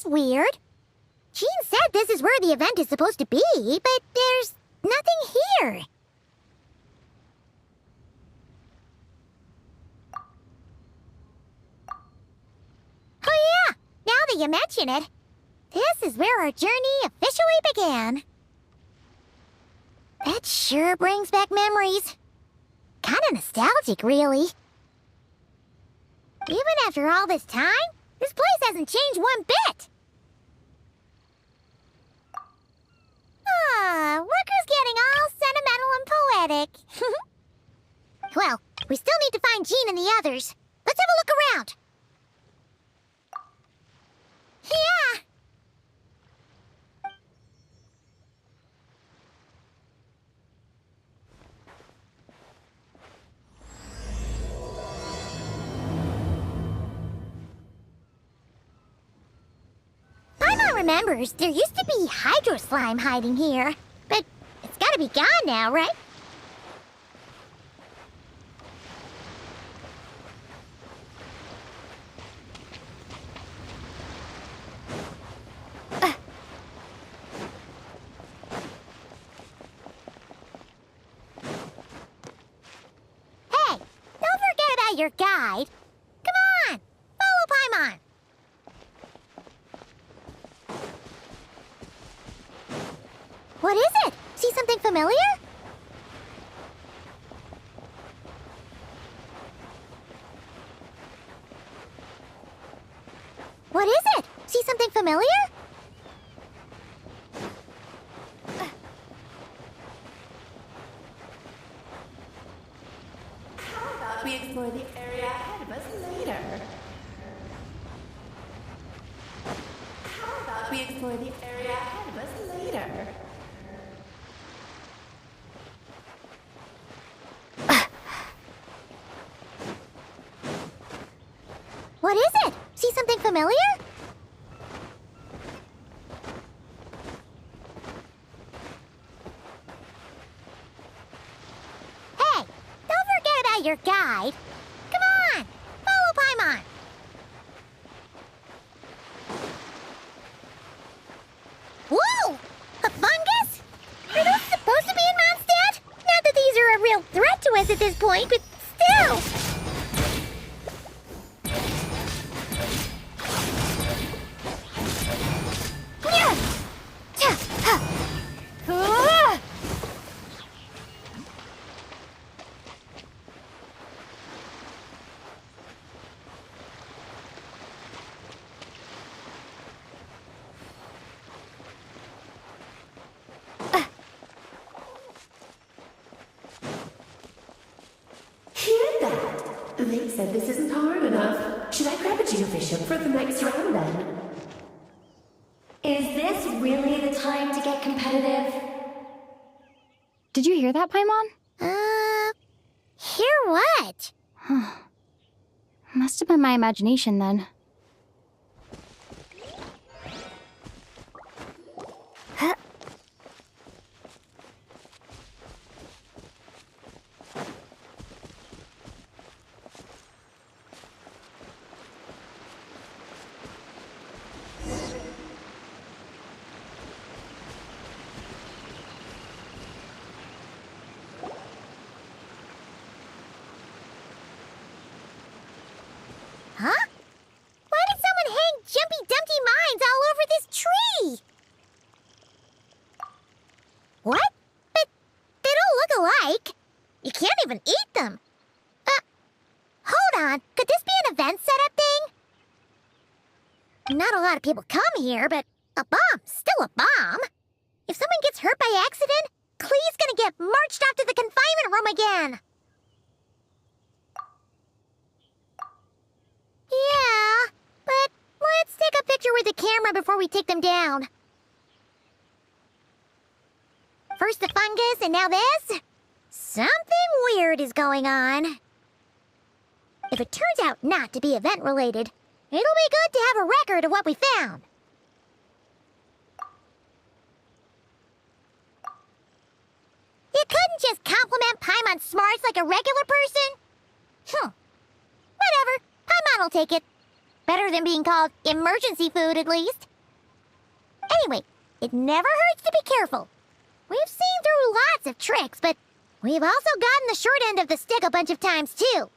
weird. Jean said this is where the event is supposed to be, but there's nothing here. Oh yeah, now that you mention it, this is where our journey officially began. That sure brings back memories. Kinda nostalgic, really. Even after all this time, this place hasn't changed one bit. Look who's getting all sentimental and poetic. Well, we still need to find Jean and the others. Let's have a look around. Yeah. Paimon remembers there used to be hydro slime hiding here, but it's gotta be gone now, right? Hey, don't forget about your guide. Come on, follow Paimon. What is it? See something familiar? What is it? See something familiar? How about we explore the area ahead of us later? How about we explore the area ahead of us later? What is it? See something familiar? Hey, don't forget about your guide. Come on, follow Paimon. Whoa! A fungus? Are those supposed to be in Mondstadt? Not that these are a real threat to us at this point, but still! They said this isn't hard enough. Should I grab a geofishing for the next round then? Is this really the time to get competitive? Did you hear that, Paimon? Hear what? Must have been my imagination then. Huh? Why did someone hang Jumpy Dumpty mines all over this tree? What? But they don't look alike. You can't even eat them. Hold on. Could this be an event setup thing? Not a lot of people come here, but a bomb's still a bomb. If someone gets hurt by accident, Klee's gonna get marched off to the confinement room again. Yeah, but let's take a picture with the camera before we take them down. First the fungus, and now this? Something weird is going on. If it turns out not to be event-related, it'll be good to have a record of what we found. You couldn't just compliment Paimon's smarts like a regular person? Whatever. Paimon will take it. Better than being called emergency food, at least. Anyway, it never hurts to be careful. We've seen through lots of tricks, but we've also gotten the short end of the stick a bunch of times, too.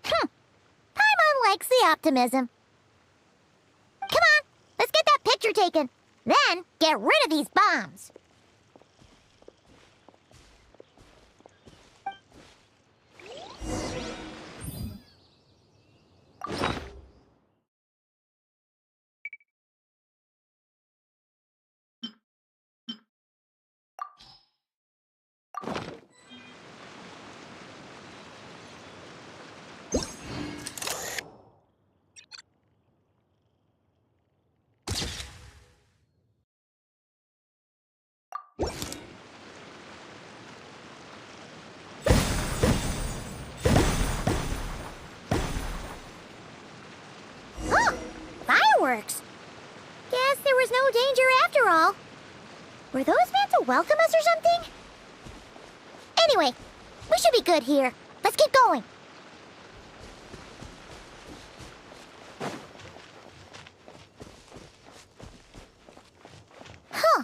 Paimon likes the optimism. Come on, let's get that picture taken. Then, get rid of these bombs. Fireworks! Guess there was no danger after all. Were those meant to welcome us or something? Anyway, we should be good here. Let's keep going. Huh.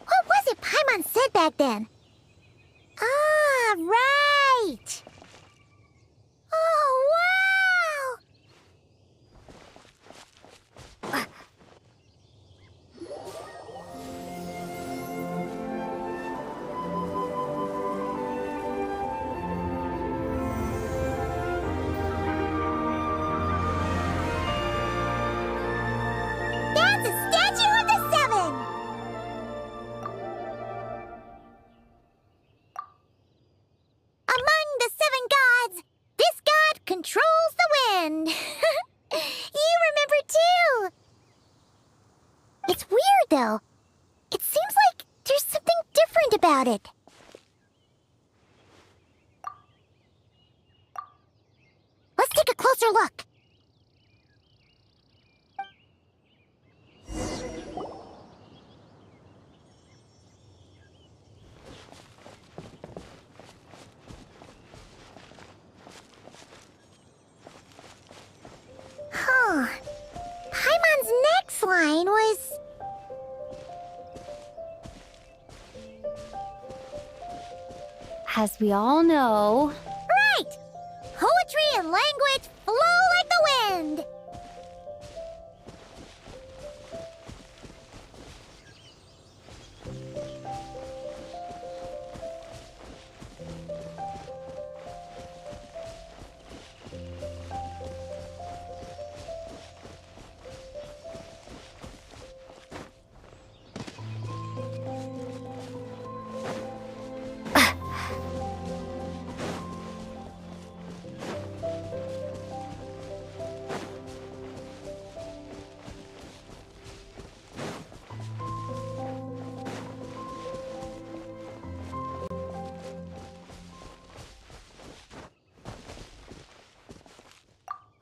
What was it Paimon said back then? Ah, right! Oh, wow! That's a statue of the Seven! Among the seven gods, this god controls the wind. You remember too. It's weird though. It seems like there's something different about it. Let's take a closer look. Huh. Paimon's next line was... As we all know, Right! Poetry and language flow like the wind!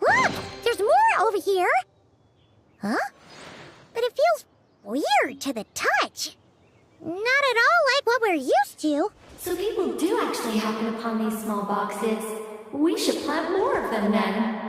Look! There's more over here! Huh? But it feels weird to the touch. Not at all like what we're used to. So people do actually happen upon these small boxes. We should plant more of them then.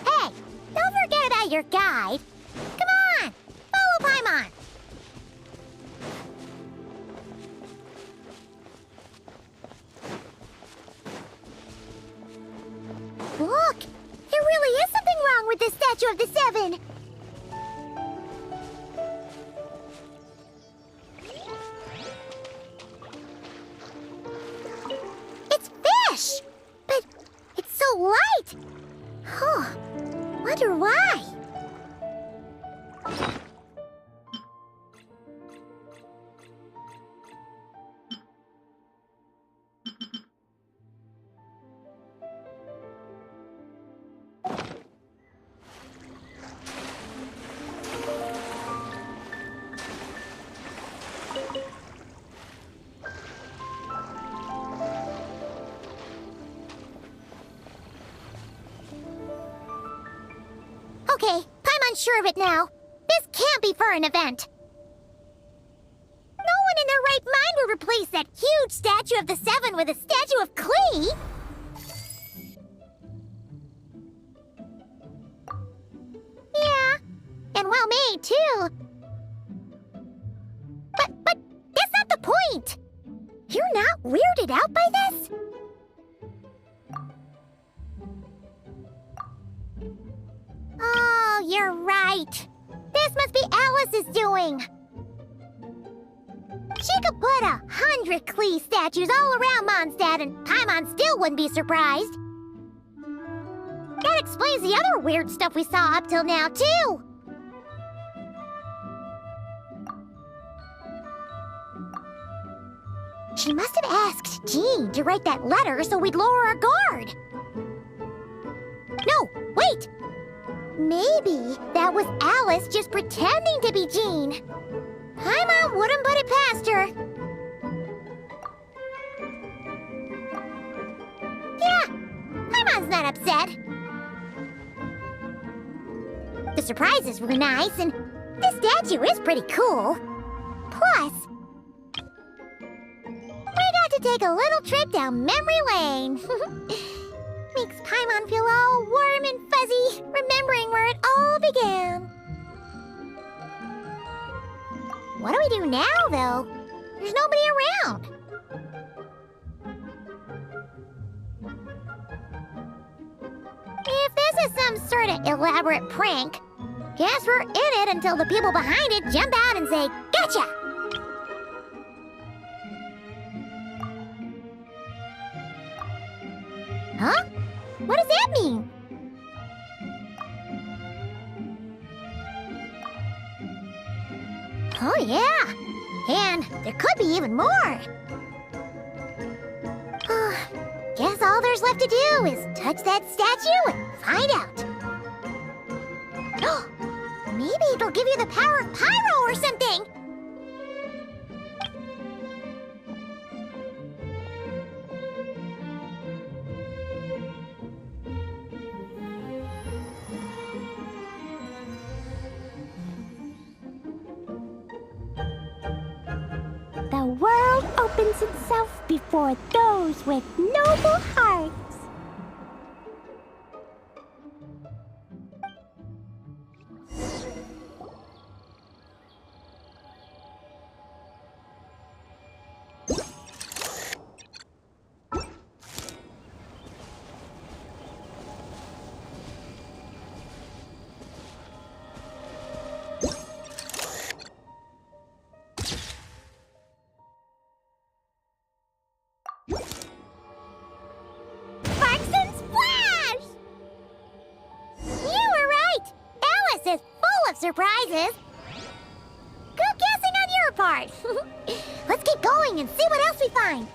Hey, don't forget about your guide. Come on, follow Paimon. Look, there really is something wrong with this statue of the Seven. It's fish, but it's so light. Huh. Wonder why. Okay, I'm unsure of it now. This can't be for an event. No one in their right mind would replace that huge statue of the Seven with a statue of Klee. Yeah, and well made, too. But that's not the point. You're not weirded out by this? Oh, you're right. This must be Alice's doing. She could put 100 Klee statues all around Mondstadt and Paimon still wouldn't be surprised. That explains the other weird stuff we saw up till now, too. She must have asked Jean to write that letter so we'd lower our guard. No, wait! Maybe that was Alice just pretending to be Jean. Paimon wouldn't put it past her. Yeah, Paimon's not upset. The surprises were nice, and this statue is pretty cool. Plus, we got to take a little trip down memory lane. Makes Paimon feel all warm and fuzzy, remembering where it all began. What do we do now, though? There's nobody around. If this is some sort of elaborate prank, guess we're in it until the people behind it jump out and say, "Gotcha!" Huh? What does that mean? Oh, yeah. And there could be even more. Guess all there's left to do is touch that statue and find out. Maybe it'll give you the power of Pyro or something. The world opens itself before those with noble hearts. Sparks and splash! You were right! Alice is full of surprises. Good guessing on your part. Let's keep going and see what else we find.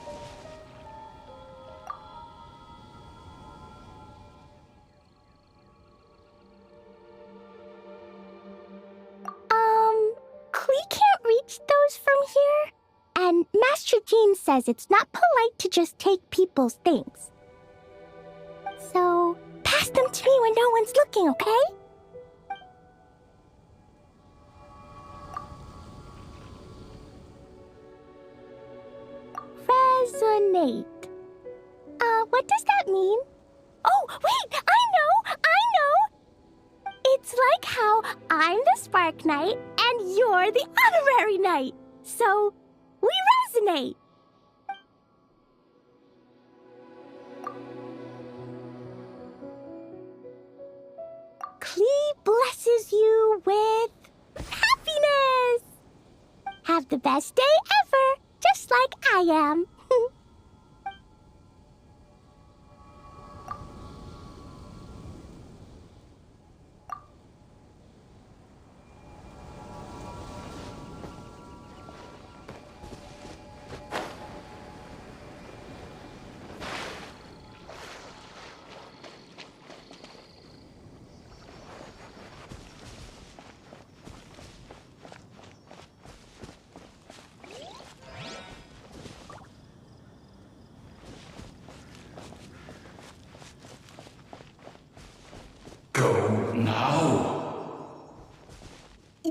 Klee can't reach those from here. And Master Jean says it's not polite to just take people's things. So, pass them to me when no one's looking, okay? Resonate. What does that mean? Oh, wait! I know! It's like how I'm the Spark Knight and you're the Honorary Knight. So, we resonate. Klee blesses you with happiness. Have the best day ever, just like I am.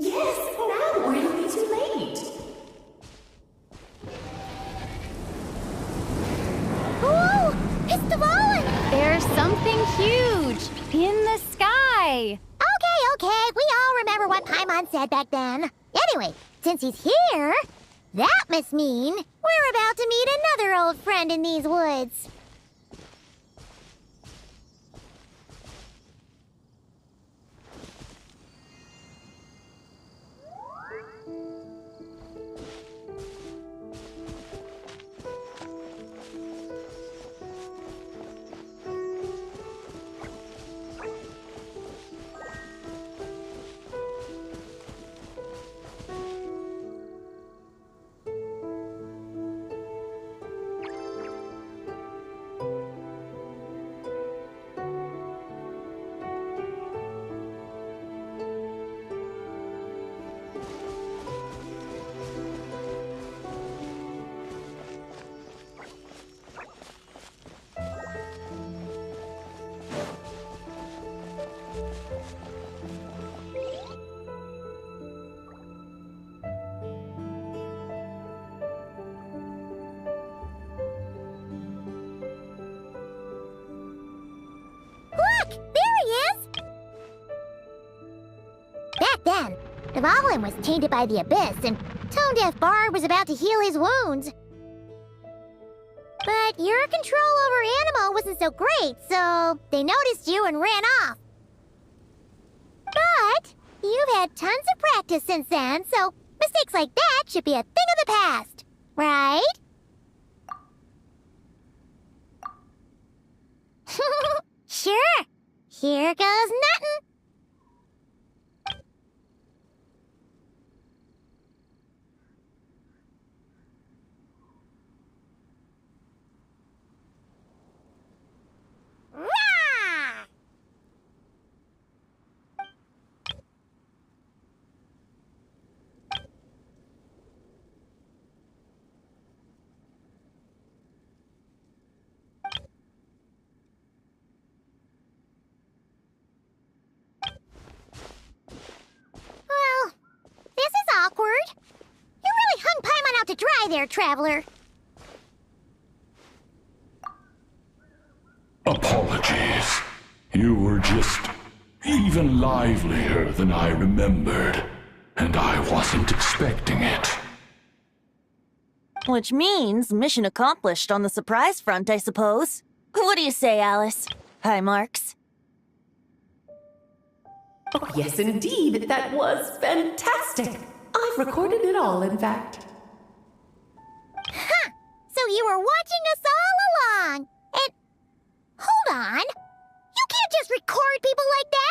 Yes, now, or it'll be too late. Whoa! It's the Volin! There's something huge in the sky. Okay, we all remember what Paimon said back then. Anyway, since he's here, that must mean we're about to meet another old friend in these woods. Look! There he is! Back then, the Volin was tainted by the Abyss, and Tone-Deaf Bard was about to heal his wounds. But your control over Animo wasn't so great, so they noticed you and ran off. But you've had tons of practice since then, so mistakes like that should be a thing of the past, right? Sure. Here goes nothing. Rah! Well, this is awkward. You really hung Paimon out to dry there, traveler. Apologies. You were just even livelier than I remembered, and I wasn't expecting it. Which means mission accomplished on the surprise front, I suppose. What do you say, Alice? Hi, Marks. Oh, yes, indeed. That was fantastic. I've recorded it all, in fact. Huh! So you were watching us all along. And hold on. You can't just record people like that.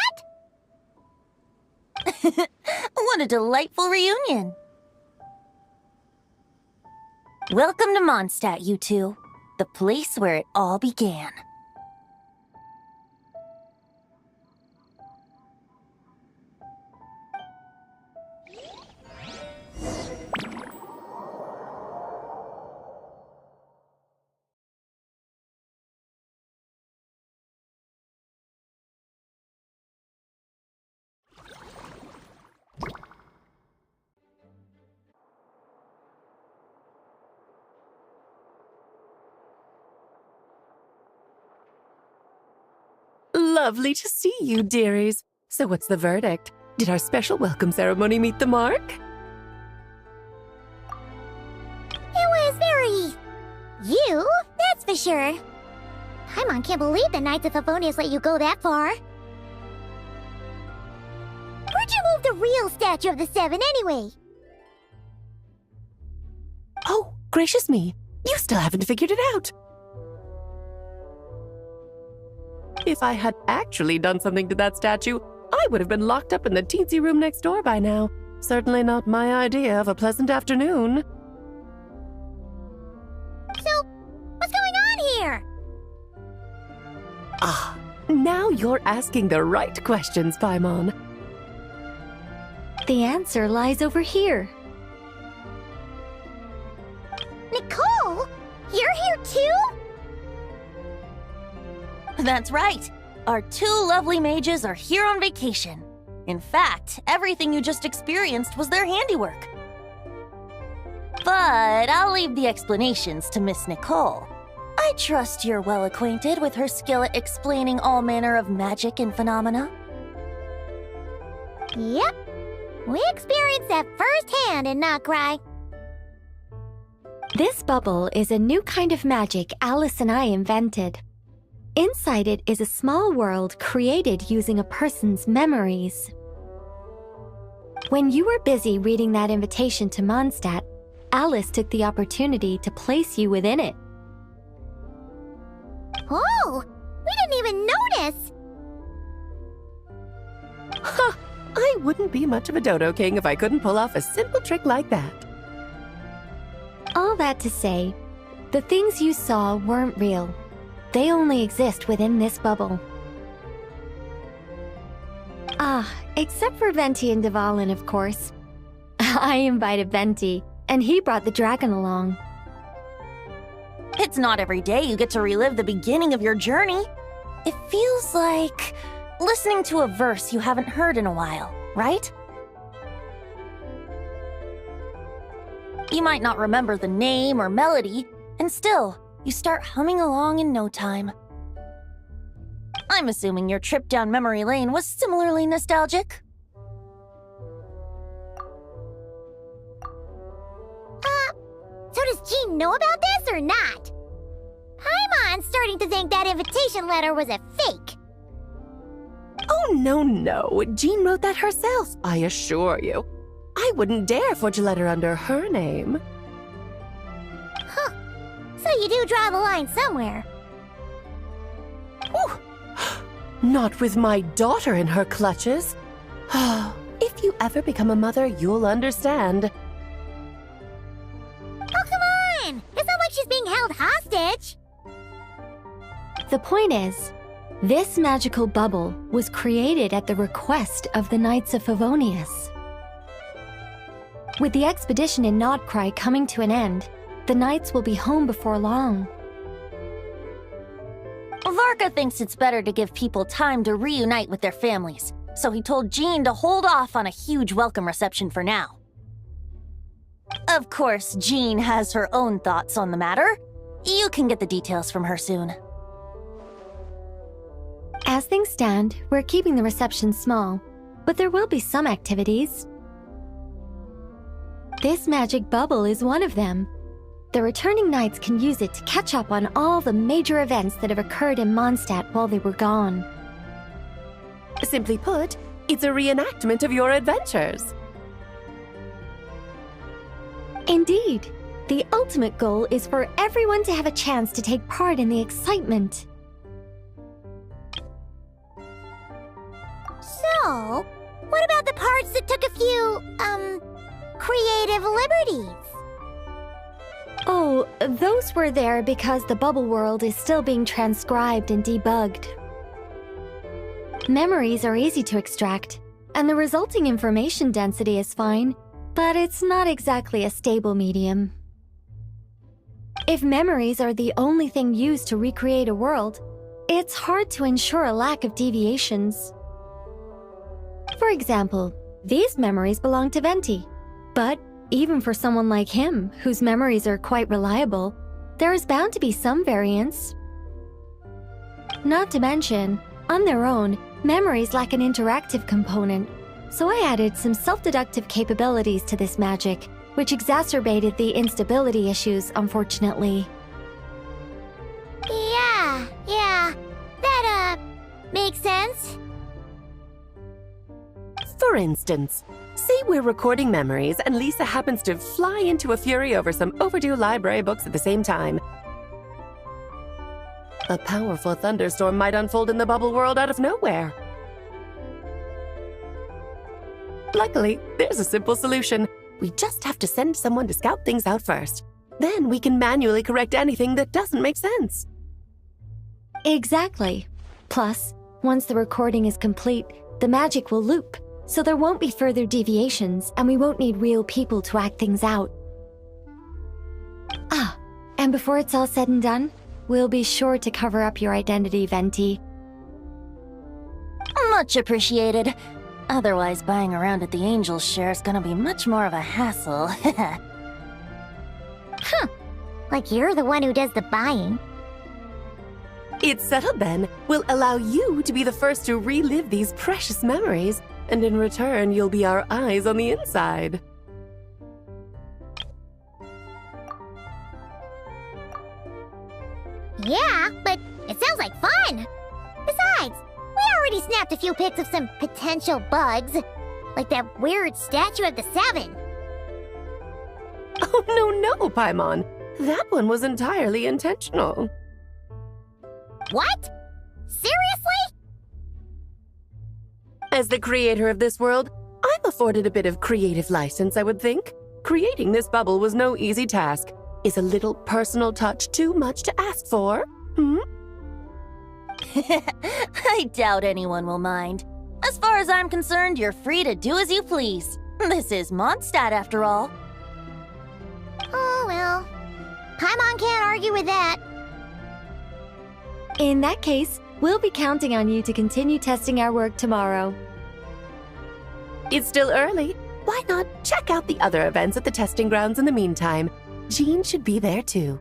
What a delightful reunion. Welcome to Mondstadt, you two. The place where it all began. Lovely to see you, dearies. So what's the verdict? Did our special welcome ceremony meet the mark? It was very... you, that's for sure. Paimon can't believe the Knights of Favonius let you go that far. Where'd you move the real statue of the Seven, anyway? Oh, gracious me. You still haven't figured it out. If I had actually done something to that statue, I would have been locked up in the teensy room next door by now. Certainly not my idea of a pleasant afternoon. So, what's going on here? Ah, now you're asking the right questions, Paimon. The answer lies over here. Nicole? You're here too? That's right. Our two lovely mages are here on vacation. In fact, everything you just experienced was their handiwork. But I'll leave the explanations to Miss Nicole. I trust you're well acquainted with her skill at explaining all manner of magic and phenomena. Yep. We experienced that firsthand in Knockcry. This bubble is a new kind of magic Alice and I invented. Inside it is a small world created using a person's memories. When you were busy reading that invitation to Mondstadt, Alice took the opportunity to place you within it. Oh, we didn't even notice. Huh, I wouldn't be much of a Dodo King if I couldn't pull off a simple trick like that. All that to say, the things you saw weren't real. They only exist within this bubble. Except for Venti and Dvalin, of course. I invited Venti, and he brought the dragon along. It's not every day you get to relive the beginning of your journey. It feels like listening to a verse you haven't heard in a while, right? You might not remember the name or melody, and still, you start humming along in no time. I'm assuming your trip down memory lane was similarly nostalgic. So does Jean know about this or not? Paimon's starting to think that invitation letter was a fake. Oh, no. Jean wrote that herself, I assure you. I wouldn't dare forge a letter under her name. Huh. So you do draw the line somewhere. Whew. Not with my daughter in her clutches. If you ever become a mother, you'll understand. Oh, come on! It's not like she's being held hostage. The point is, this magical bubble was created at the request of the Knights of Favonius. With the expedition in Knockcry coming to an end, the Knights will be home before long. Varka thinks it's better to give people time to reunite with their families, so he told Jean to hold off on a huge welcome reception for now. Of course, Jean has her own thoughts on the matter. You can get the details from her soon. As things stand, we're keeping the reception small, but there will be some activities. This magic bubble is one of them. The returning knights can use it to catch up on all the major events that have occurred in Mondstadt while they were gone. Simply put, it's a reenactment of your adventures. Indeed. The ultimate goal is for everyone to have a chance to take part in the excitement. So, what about the parts that took a few, creative liberties? Oh, those were there because the bubble world is still being transcribed and debugged. Memories are easy to extract, and the resulting information density is fine, but it's not exactly a stable medium. If memories are the only thing used to recreate a world, it's hard to ensure a lack of deviations. For example, these memories belong to Venti, but even for someone like him, whose memories are quite reliable, there is bound to be some variance. Not to mention, on their own, memories lack an interactive component, so I added some self-deductive capabilities to this magic, which exacerbated the instability issues, unfortunately. Yeah, that, makes sense. For instance, say we're recording memories and Lisa happens to fly into a fury over some overdue library books at the same time. A powerful thunderstorm might unfold in the bubble world out of nowhere. Luckily, there's a simple solution. We just have to send someone to scout things out first. Then we can manually correct anything that doesn't make sense. Exactly. Plus, once the recording is complete, the magic will loop, so there won't be further deviations, and we won't need real people to act things out. And before it's all said and done, we'll be sure to cover up your identity, Venti. Much appreciated. Otherwise, buying around at the Angel's share is gonna be much more of a hassle. Like you're the one who does the buying. It's settled then. We'll allow you to be the first to relive these precious memories, and in return, you'll be our eyes on the inside. Yeah, but it sounds like fun. Besides, we already snapped a few pics of some potential bugs. Like that weird statue of the Seven. Oh, no, Paimon. That one was entirely intentional. What? Seriously? As the creator of this world, I'm afforded a bit of creative license, I would think. Creating this bubble was no easy task. Is a little personal touch too much to ask for? I doubt anyone will mind. As far as I'm concerned, you're free to do as you please. This is Mondstadt, after all. Oh, well. Paimon can't argue with that. In that case, we'll be counting on you to continue testing our work tomorrow. It's still early. Why not check out the other events at the testing grounds in the meantime? Jean should be there too.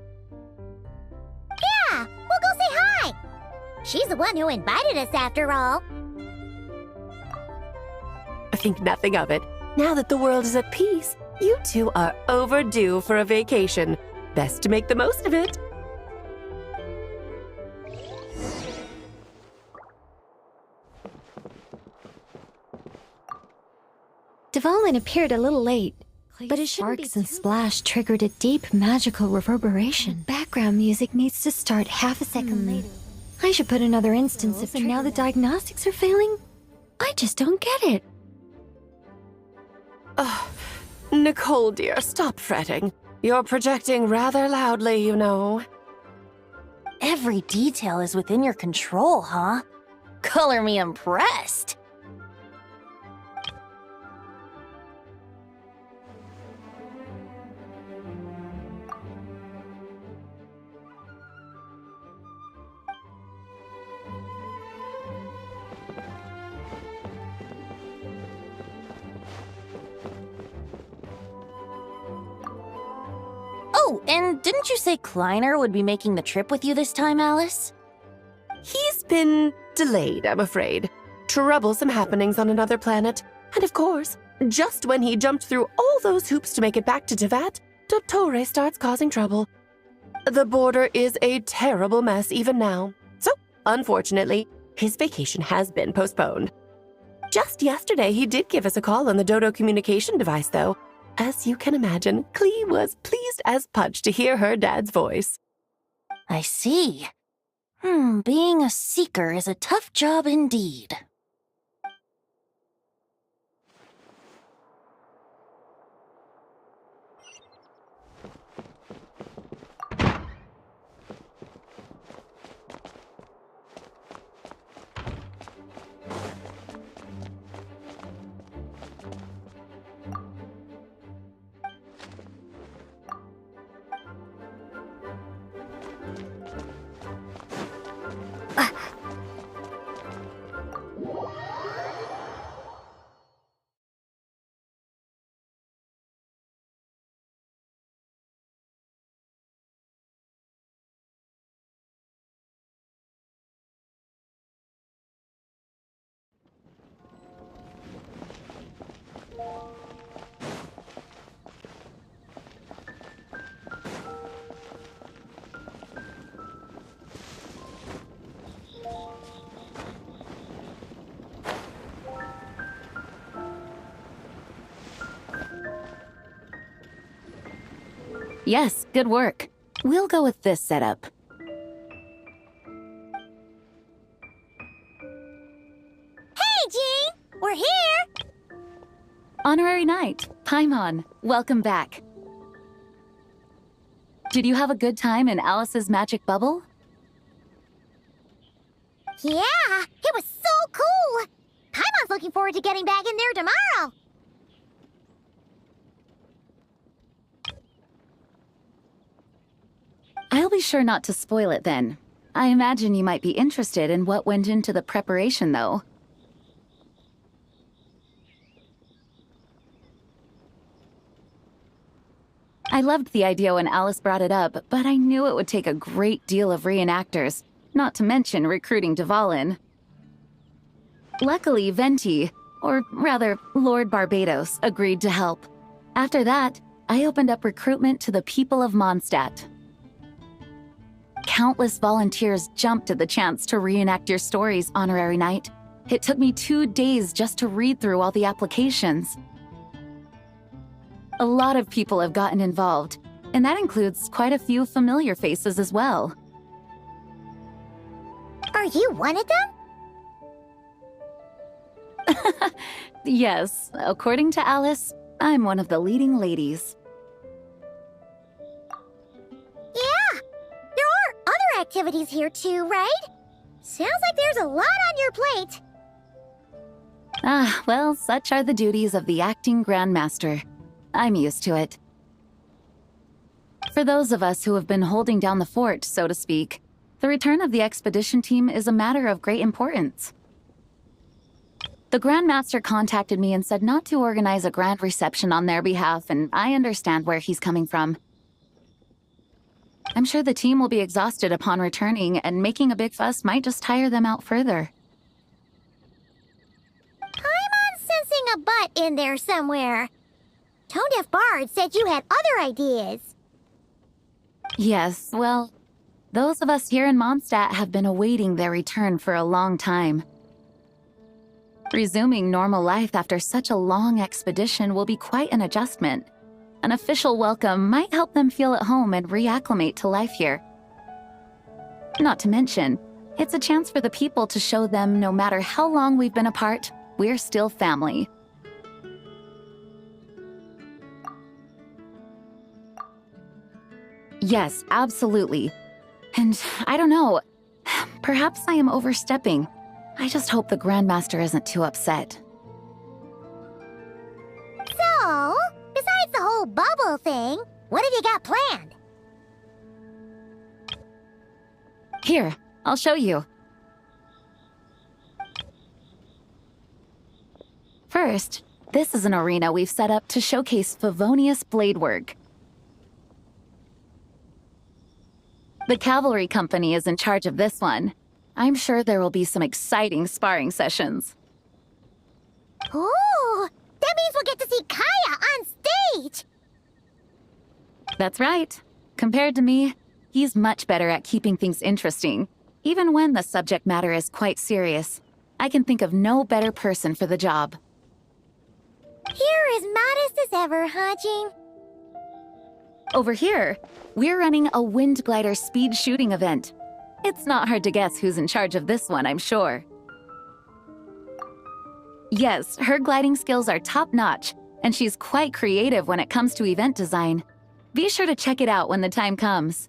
Yeah, we'll go say hi. She's the one who invited us after all. I think nothing of it. Now that the world is at peace, you two are overdue for a vacation. Best to make the most of it. Dvalin appeared a little late, but his sparks and splash triggered a deep magical reverberation. Background music needs to start half a second later. I should put another instance of and now the diagnostics are failing? I just don't get it. Nicole, dear, stop fretting. You're projecting rather loudly, you know. Every detail is within your control, huh? Color me impressed. Oh, and didn't you say Kleiner would be making the trip with you this time, Alice? He's been delayed, I'm afraid. Troublesome happenings on another planet. And of course, just when he jumped through all those hoops to make it back to Tevat, Dottore starts causing trouble. The border is a terrible mess even now. So, unfortunately, his vacation has been postponed. Just yesterday, he did give us a call on the Dodo communication device, though. As you can imagine, Klee was pleased as punch to hear her dad's voice. I see. Being a seeker is a tough job indeed. Yes, good work. We'll go with this setup. Hey, Jean! We're here! Honorary Knight, Paimon, welcome back. Did you have a good time in Alice's magic bubble? Yeah, it was so cool! Paimon's looking forward to getting back in there tomorrow. I'll be sure not to spoil it then. I imagine you might be interested in what went into the preparation, though. I loved the idea when Alice brought it up, but I knew it would take a great deal of reenactors, not to mention recruiting Dvalin. Luckily, Venti, or rather, Lord Barbados, agreed to help. After that, I opened up recruitment to the people of Mondstadt. Countless volunteers jumped at the chance to reenact your stories, Honorary Knight. It took me 2 days just to read through all the applications. A lot of people have gotten involved, and that includes quite a few familiar faces as well. Are you one of them? Yes, according to Alice, I'm one of the leading ladies. Yeah, there are other activities here too, right? Sounds like there's a lot on your plate. Ah, well, such are the duties of the acting Grandmaster. I'm used to it. For those of us who have been holding down the fort, so to speak, the return of the expedition team is a matter of great importance. The Grandmaster contacted me and said not to organize a grand reception on their behalf, and I understand where he's coming from. I'm sure the team will be exhausted upon returning, and making a big fuss might just tire them out further. I'm sensing a butt in there somewhere. Tone-deaf Bard said you had other ideas. Yes, well, those of us here in Mondstadt have been awaiting their return for a long time. Resuming normal life after such a long expedition will be quite an adjustment. An official welcome might help them feel at home and reacclimate to life here. Not to mention, it's a chance for the people to show them no matter how long we've been apart, we're still family. Yes, absolutely. And I don't know, perhaps I am overstepping. I just hope the Grandmaster isn't too upset. So, besides the whole bubble thing, what have you got planned? Here, I'll show you. First, this is an arena we've set up to showcase Favonius blade work. The Cavalry Company is in charge of this one. I'm sure there will be some exciting sparring sessions. Ooh, that means we'll get to see Kaya on stage! That's right. Compared to me, he's much better at keeping things interesting, even when the subject matter is quite serious. I can think of no better person for the job. You're as modest as ever, huh, Jean? Over here, we're running a wind glider speed shooting event. It's not hard to guess who's in charge of this one, I'm sure. Yes, her gliding skills are top-notch, and she's quite creative when it comes to event design. Be sure to check it out when the time comes.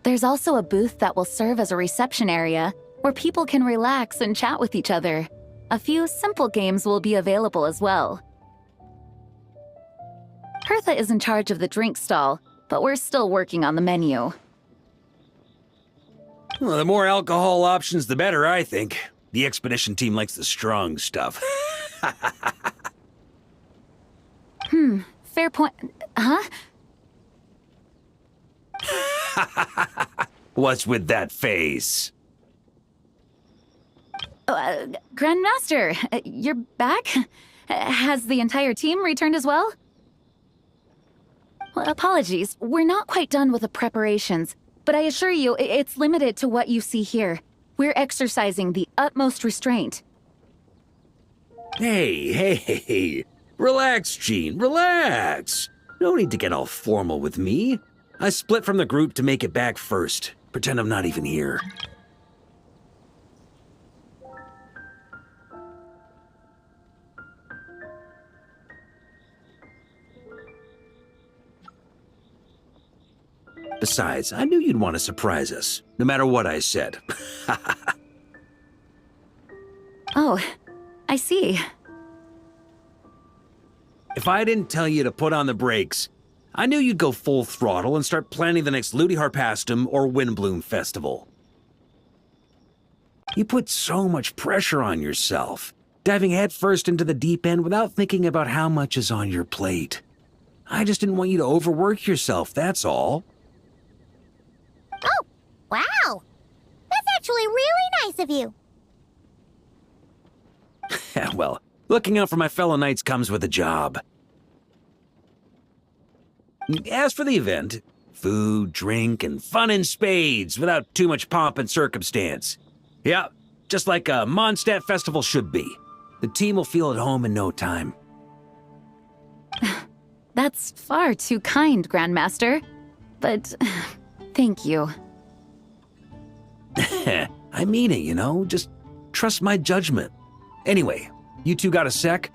There's also a booth that will serve as a reception area where people can relax and chat with each other. A few simple games will be available as well. Hertha is in charge of the drink stall, but we're still working on the menu. Well, the more alcohol options, the better, I think. The expedition team likes the strong stuff. Fair point. Huh? What's with that face? Grandmaster, you're back? Has the entire team returned as well? Well, apologies, we're not quite done with the preparations, but I assure you, it's limited to what you see here. We're exercising the utmost restraint. Hey. Relax, Jean, relax. No need to get all formal with me. I split from the group to make it back first. Pretend I'm not even here. Besides, I knew you'd want to surprise us, no matter what I said. Oh, I see. If I didn't tell you to put on the brakes, I knew you'd go full throttle and start planning the next Ludi Harpastum or Windbloom Festival. You put so much pressure on yourself. diving headfirst into the deep end without thinking about how much is on your plate. I just didn't want you to overwork yourself, that's all. Oh, wow. That's actually really nice of you. Well, looking out for my fellow knights comes with a job. As for the event, food, drink, and fun in spades without too much pomp and circumstance. Yeah, just like a Mondstadt festival should be. The team will feel at home in no time. That's far too kind, Grandmaster. But thank you. I mean it, you know? Just trust my judgment. Anyway, you two got a sec?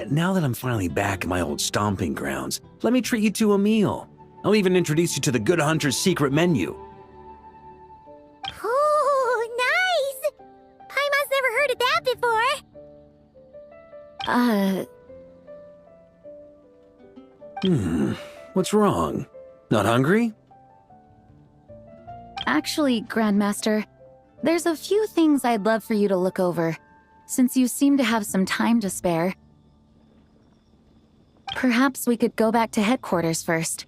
Now that I'm finally back in my old stomping grounds, let me treat you to a meal. I'll even introduce you to the Good Hunter's secret menu. Ooh, nice! Paimon's never heard of that before. What's wrong? Not hungry? Actually, Grandmaster, there's a few things I'd love for you to look over, since you seem to have some time to spare. Perhaps we could go back to headquarters first.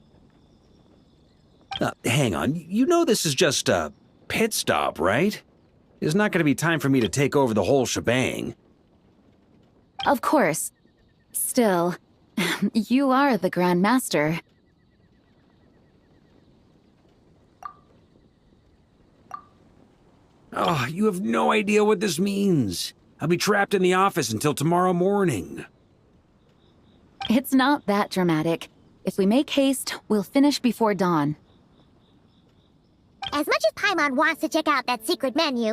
Hang on, you know this is just a pit stop, right? There's not going to be time for me to take over the whole shebang. Of course. Still, you are the Grandmaster. Oh, you have no idea what this means. I'll be trapped in the office until tomorrow morning. It's not that dramatic. If we make haste, we'll finish before dawn. As much as Paimon wants to check out that secret menu,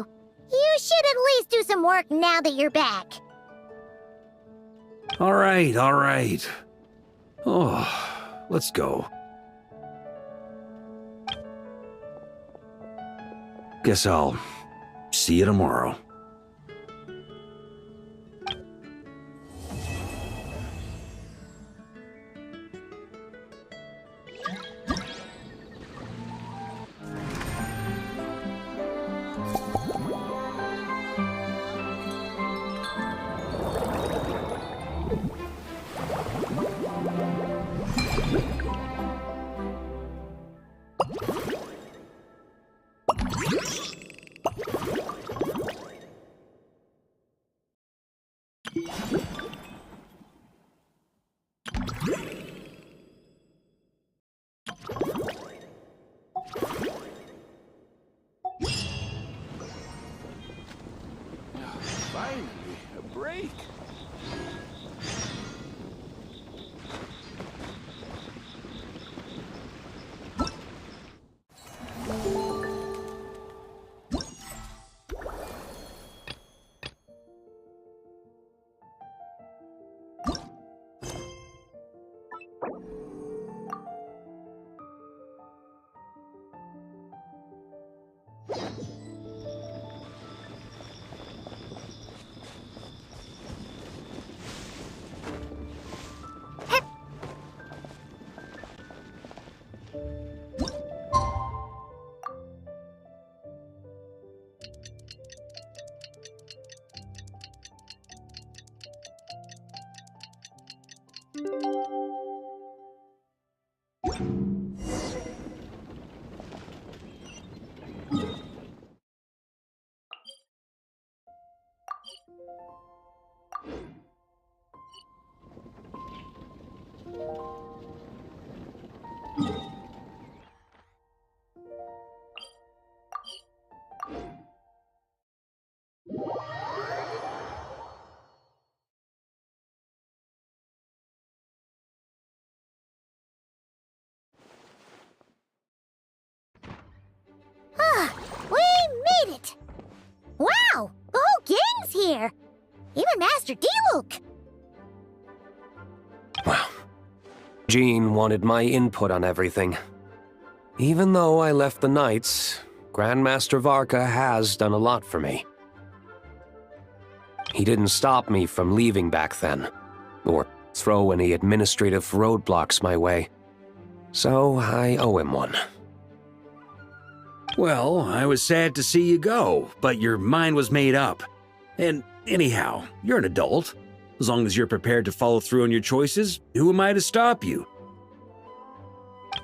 you should at least do some work now that you're back. All right, all right. Oh, let's go. Guess I'll see you tomorrow. Finally, a break. We made it! Wow, the whole gang's here! Even Master Diluc! Wow. Jean wanted my input on everything. Even though I left the Knights, Grandmaster Varka has done a lot for me. He didn't stop me from leaving back then, or throw any administrative roadblocks my way. So I owe him one. Well, I was sad to see you go, but your mind was made up. And anyhow, you're an adult. As long as you're prepared to follow through on your choices, who am I to stop you?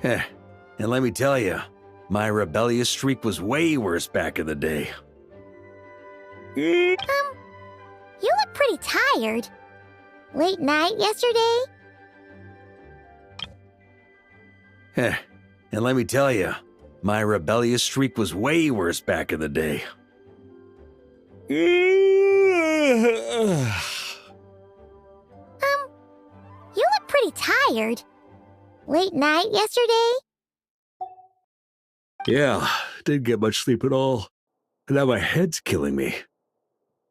And let me tell you, my rebellious streak was way worse back in the day. You look pretty tired. Late night yesterday? And let me tell you, my rebellious streak was way worse back in the day. You look pretty tired. Late night yesterday? Yeah, didn't get much sleep at all. And now my head's killing me.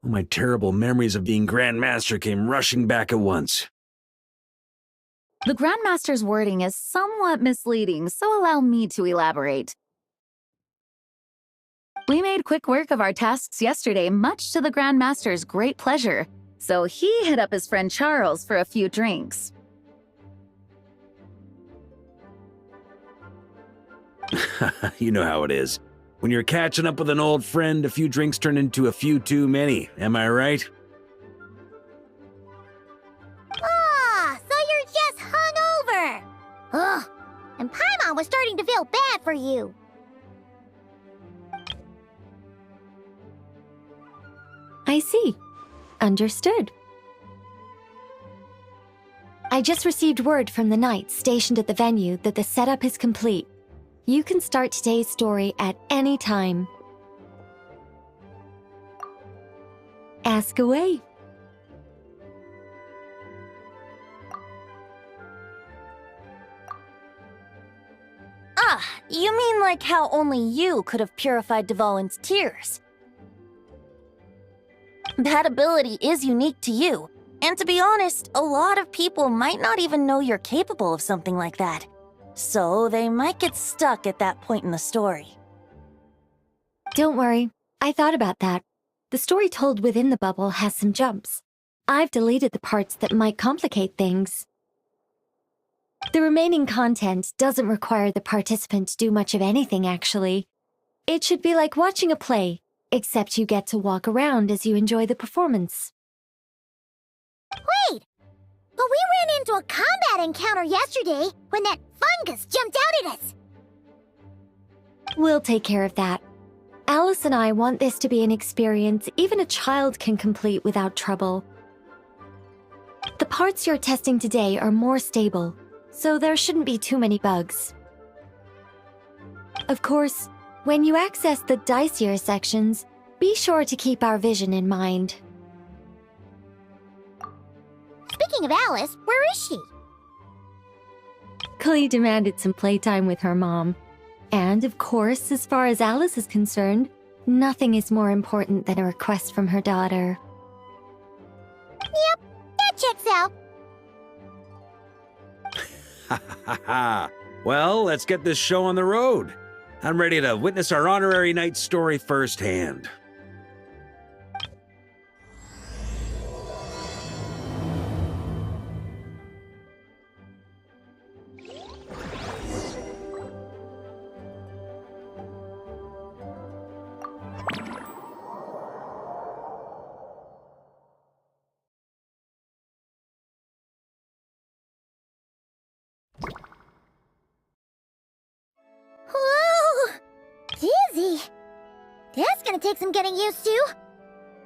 All my terrible memories of being Grand Master came rushing back at once. The Grandmaster's wording is somewhat misleading, so allow me to elaborate. We made quick work of our tasks yesterday, much to the Grandmaster's great pleasure, so he hit up his friend Charles for a few drinks. You know how it is. When you're catching up with an old friend, a few drinks turn into a few too many, am I right? So you're just hungover. Ugh, and Paimon was starting to feel bad for you. I see. Understood. I just received word from the knights stationed at the venue that the setup is complete. You can start today's story at any time. Ask away. You mean like how only you could have purified Dvalin's tears? That ability is unique to you, and to be honest, a lot of people might not even know you're capable of something like that. So they might get stuck at that point in the story. Don't worry, I thought about that. The story told within the bubble has some jumps. I've deleted the parts that might complicate things. The remaining content doesn't require the participant to do much of anything, actually. It should be like watching a play, except you get to walk around as you enjoy the performance. Wait! But we ran into a combat encounter yesterday when that fungus jumped out at us. We'll take care of that. Alice and I want this to be an experience even a child can complete without trouble. The parts you're testing today are more stable, so there shouldn't be too many bugs. Of course, when you access the dicier sections, be sure to keep our vision in mind. Speaking of Alice, where is she? Klee demanded some playtime with her mom. And, of course, as far as Alice is concerned, nothing is more important than a request from her daughter. Yep, that checks out. Ha ha ha! Well, let's get this show on the road. I'm ready to witness our honorary knight's story firsthand. Whoa! Dizzy. That's gonna take some getting used to.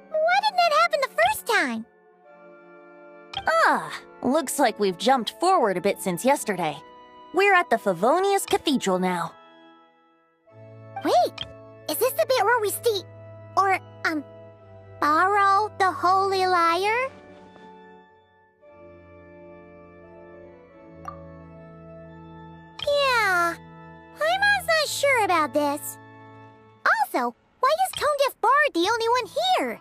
Why didn't that happen the first time? Looks like we've jumped forward a bit since yesterday. We're at the Favonius Cathedral now. Wait, is this the bit where we borrow the Holy Lyre? Yeah, I'm not sure about this. Also, why is Tone Deaf Bard the only one here?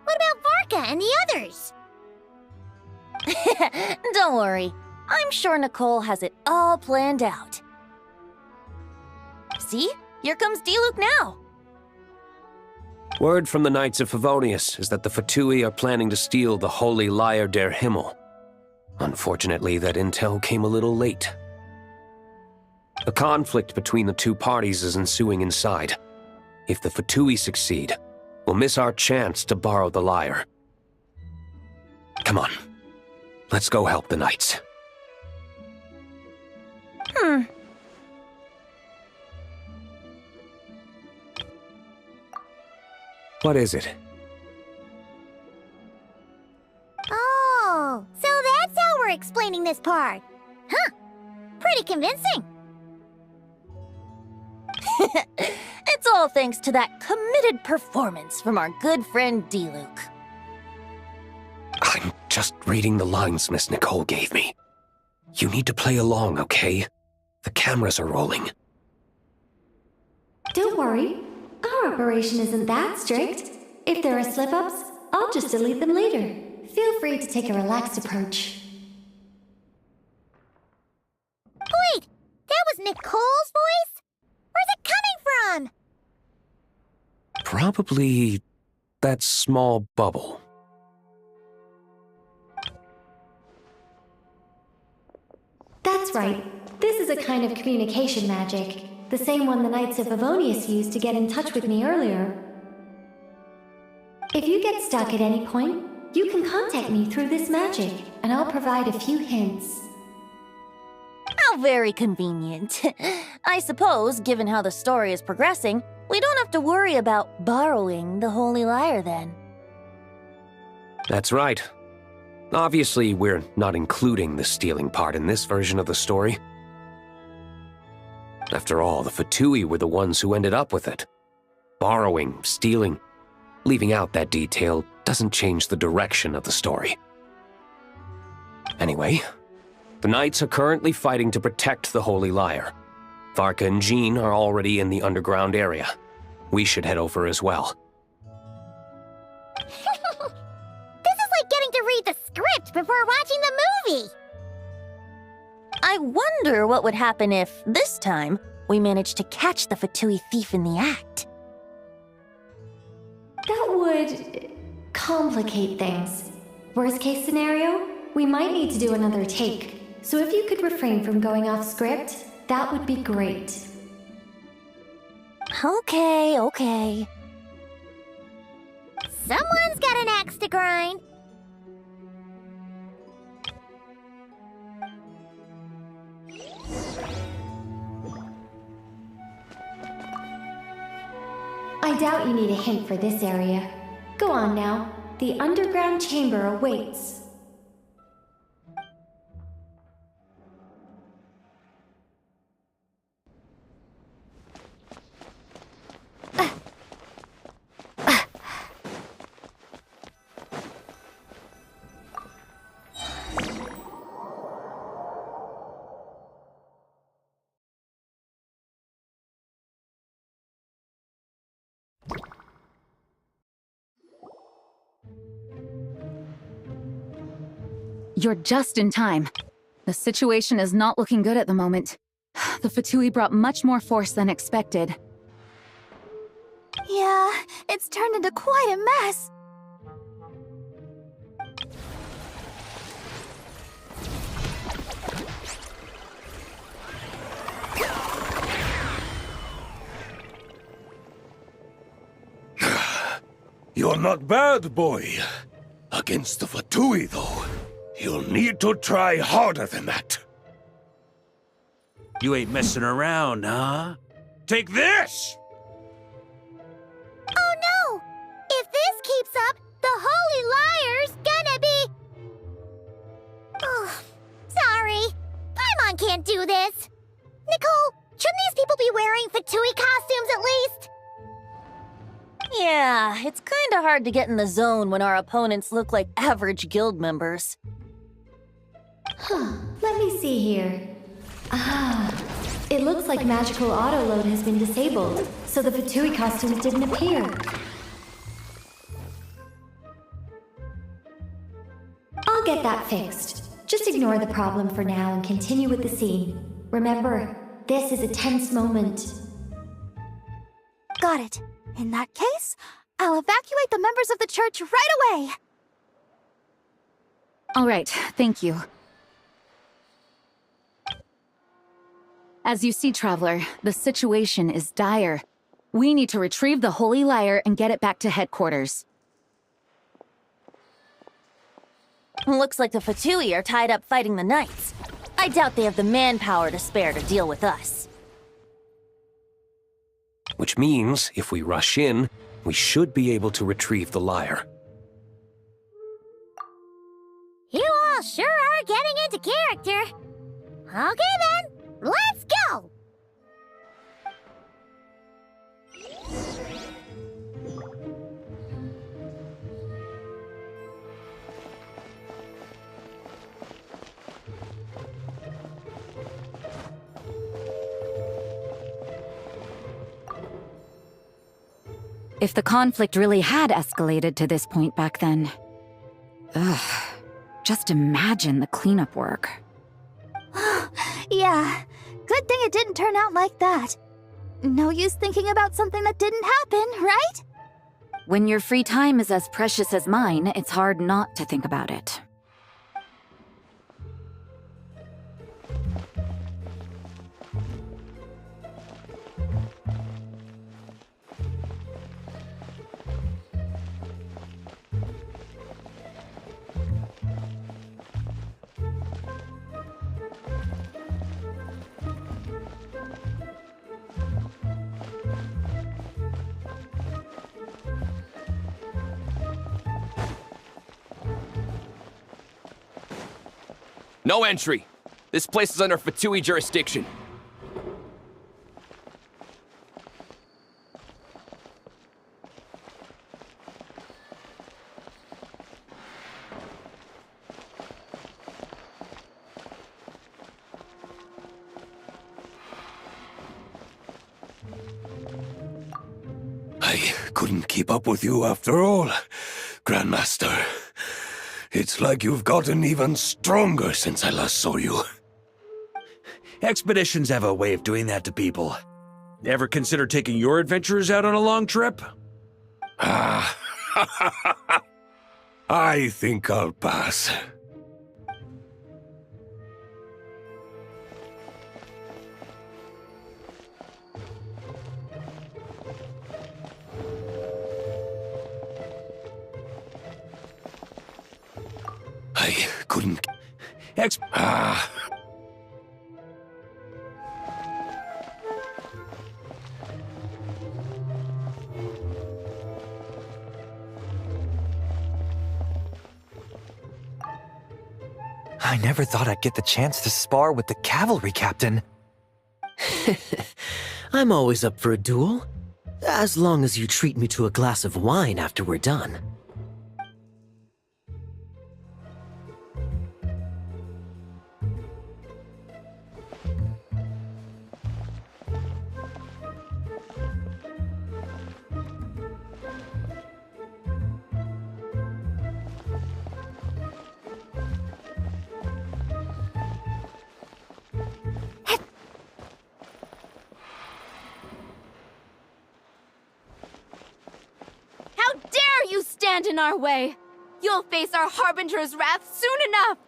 What about Varka and the others? Don't worry. I'm sure Nicole has it all planned out. See? Here comes Diluc now. Word from the Knights of Favonius is that the Fatui are planning to steal the Holy Lyre der Himmel. Unfortunately, that intel came a little late. A conflict between the two parties is ensuing inside. If the Fatui succeed, we'll miss our chance to borrow the lyre. Come on, let's go help the knights. What is it? Oh, so that's how we're explaining this part. Huh. Pretty convincing. It's all thanks to that committed performance from our good friend D-Luke. I'm just reading the lines Miss Nicole gave me. You need to play along, okay? The cameras are rolling. Don't worry. Our operation isn't that strict. If there are slip-ups, I'll just delete them later. Feel free to take a relaxed approach. Wait, that was Nicole's voice? Where's it coming from? Probably that small bubble. That's right. This is a kind of communication magic. The same one the Knights of Favonius used to get in touch with me earlier. If you get stuck at any point, you can contact me through this magic, and I'll provide a few hints. How very convenient. I suppose, given how the story is progressing, we don't have to worry about borrowing the Holy Lyre then. That's right. Obviously, we're not including the stealing part in this version of the story. After all, the Fatui were the ones who ended up with it. Borrowing, stealing, leaving out that detail doesn't change the direction of the story. Anyway, the Knights are currently fighting to protect the Holy Lyre. Varka and Jean are already in the underground area. We should head over as well. This is like getting to read the script before watching the movie. I wonder what would happen if, this time, we managed to catch the Fatui thief in the act. That would complicate things. Worst case scenario, we might need to do another take. So if you could refrain from going off script, that would be great. Okay. Someone's got an axe to grind. I doubt you need a hint for this area. Go on now. The underground chamber awaits. You're just in time. The situation is not looking good at the moment. The Fatui brought much more force than expected. Yeah, it's turned into quite a mess. You're not bad, boy. Against the Fatui, though, you'll need to try harder than that. You ain't messing around, huh? Take this! Oh no! If this keeps up, the Holy Lyre's gonna be... Oh, sorry. Paimon can't do this. Nicole, shouldn't these people be wearing Fatui costumes at least? Yeah, it's kinda hard to get in the zone when our opponents look like average guild members. Let me see here. It looks like magical autoload has been disabled, so the Fatui costumes didn't appear. I'll get that fixed. Just ignore the problem for now and continue with the scene. Remember, this is a tense moment. Got it. In that case, I'll evacuate the members of the church right away. All right, thank you. As you see, Traveler, the situation is dire. We need to retrieve the Holy Lyre and get it back to headquarters. Looks like the Fatui are tied up fighting the Knights. I doubt they have the manpower to spare to deal with us. Which means, if we rush in, we should be able to retrieve the lyre. You all sure are getting into character. Okay then, let's go! If the conflict really had escalated to this point back then. Ugh. Just imagine the cleanup work. Yeah, good thing it didn't turn out like that. No use thinking about something that didn't happen, right? When your free time is as precious as mine, it's hard not to think about it. No entry. This place is under Fatui jurisdiction. I couldn't keep up with you after all, Grandmaster. It's like you've gotten even stronger since I last saw you. Expeditions have a way of doing that to people. Ever consider taking your adventurers out on a long trip? Ah, I think I'll pass. I couldn't... I never thought I'd get the chance to spar with the cavalry captain. I'm always up for a duel, as long as you treat me to a glass of wine after we're done. How dare you stand in our way! You'll face our Harbinger's wrath soon enough!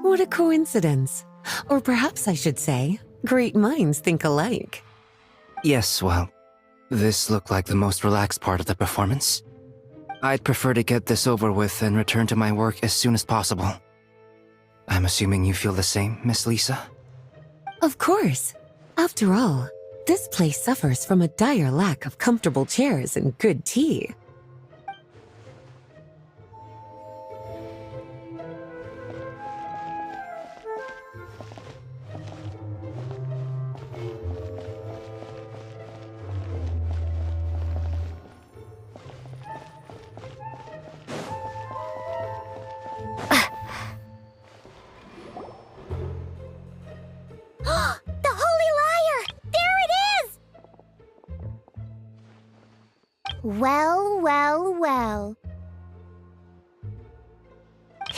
What a coincidence. Or perhaps I should say, great minds think alike. Yes, well, this looked like the most relaxed part of the performance. I'd prefer to get this over with and return to my work as soon as possible. I'm assuming you feel the same, Miss Lisa? Of course. After all, this place suffers from a dire lack of comfortable chairs and good tea. The Holy Lyre! There it is! Well, well, well.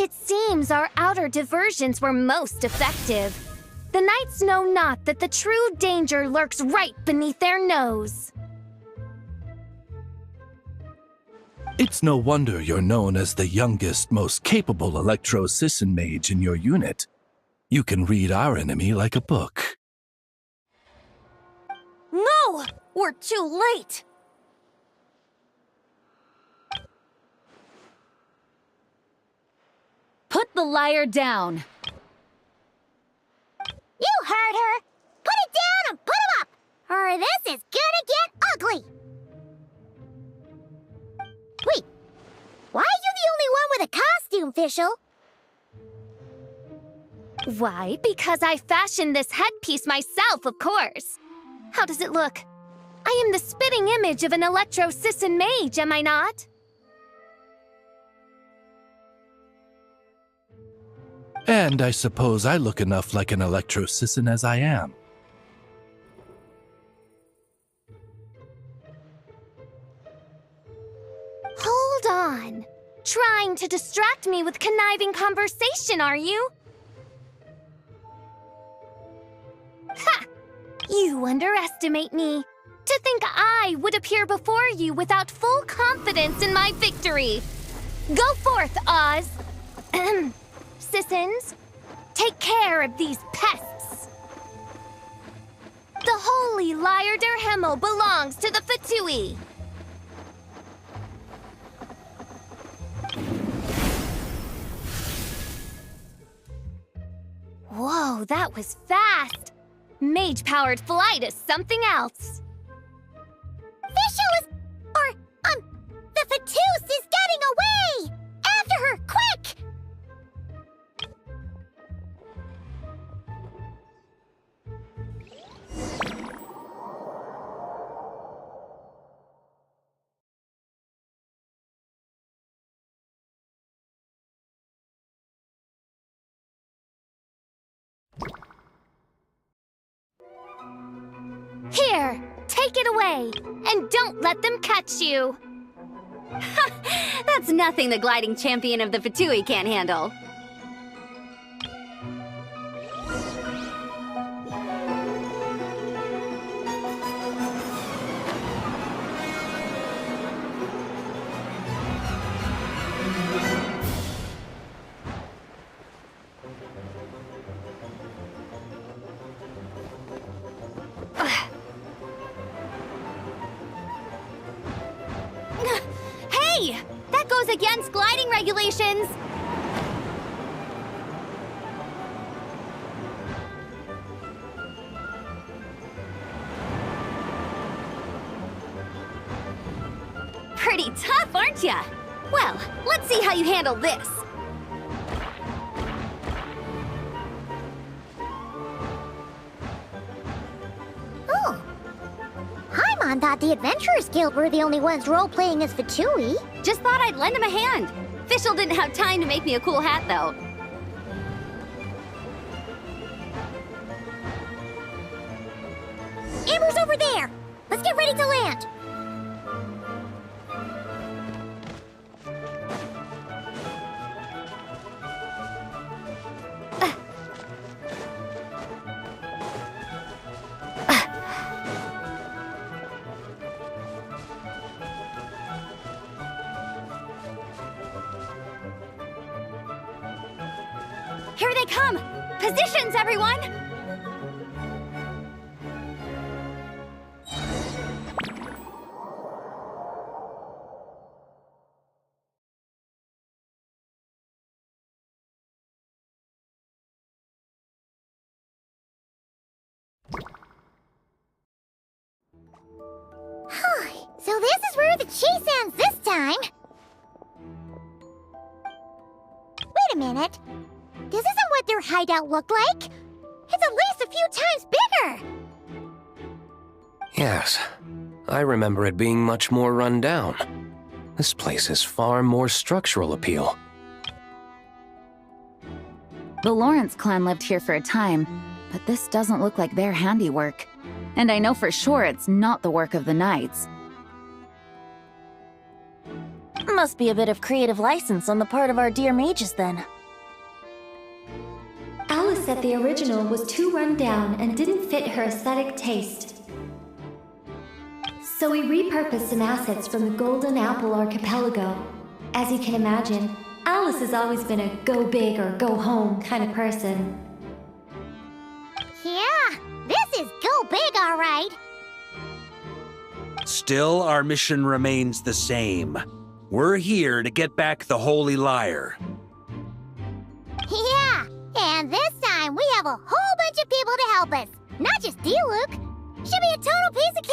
It seems our outer diversions were most effective. The knights know not that the true danger lurks right beneath their nose. It's no wonder you're known as the youngest, most capable electro-Sisson mage in your unit. You can read our enemy like a book. No! We're too late! Put the lyre down. You heard her! Put it down and put him up! Or this is gonna get ugly! Wait, why are you the only one with a costume, Fischl? Why? Because I fashioned this headpiece myself, of course. How does it look? I am the spitting image of an electro-Sisson mage, am I not? And I suppose I look enough like an electro-Sisson as I am. Hold on. Trying to distract me with conniving conversation, are you? Ha! You underestimate me. To think I would appear before you without full confidence in my victory. Go forth, Oz. Sissons, take care of these pests. The holy Lyre der Himmel belongs to the Fatui. Whoa, that was fast. Mage-powered flight is something else. Fischl is... the Fatus is getting away! After her, quick! Here, take it away, and don't let them catch you. That's nothing the gliding champion of the Fatui can't handle. Hey! That goes against gliding regulations! Pretty tough, aren't ya? Well, let's see how you handle this. Oh. Paimon thought the Adventurers Guild were the only ones role-playing as Fatui. Just thought I'd lend him a hand. Fischl didn't have time to make me a cool hat, though. Amber's over there! Let's get ready to land! Here they come! Positions, everyone! So this is where the chase ends this time. Wait a minute. This isn't what their hideout looked like. It's at least a few times bigger. Yes, I remember it being much more run down. This place has far more structural appeal. The Lawrence clan lived here for a time, but this doesn't look like their handiwork. And I know for sure it's not the work of the knights. Must be a bit of creative license on the part of our dear mages, then. said the original was too run down and didn't fit her aesthetic taste. So we repurposed some assets from the Golden Apple Archipelago. As you can imagine, Alice has always been a go big or go home kind of person. Yeah, this is go big, all right. Still, our mission remains the same. We're here to get back the Holy Lyre. Yeah, and this time we have a whole bunch of people to help us. Not just Diluc. Should be a total piece of cake.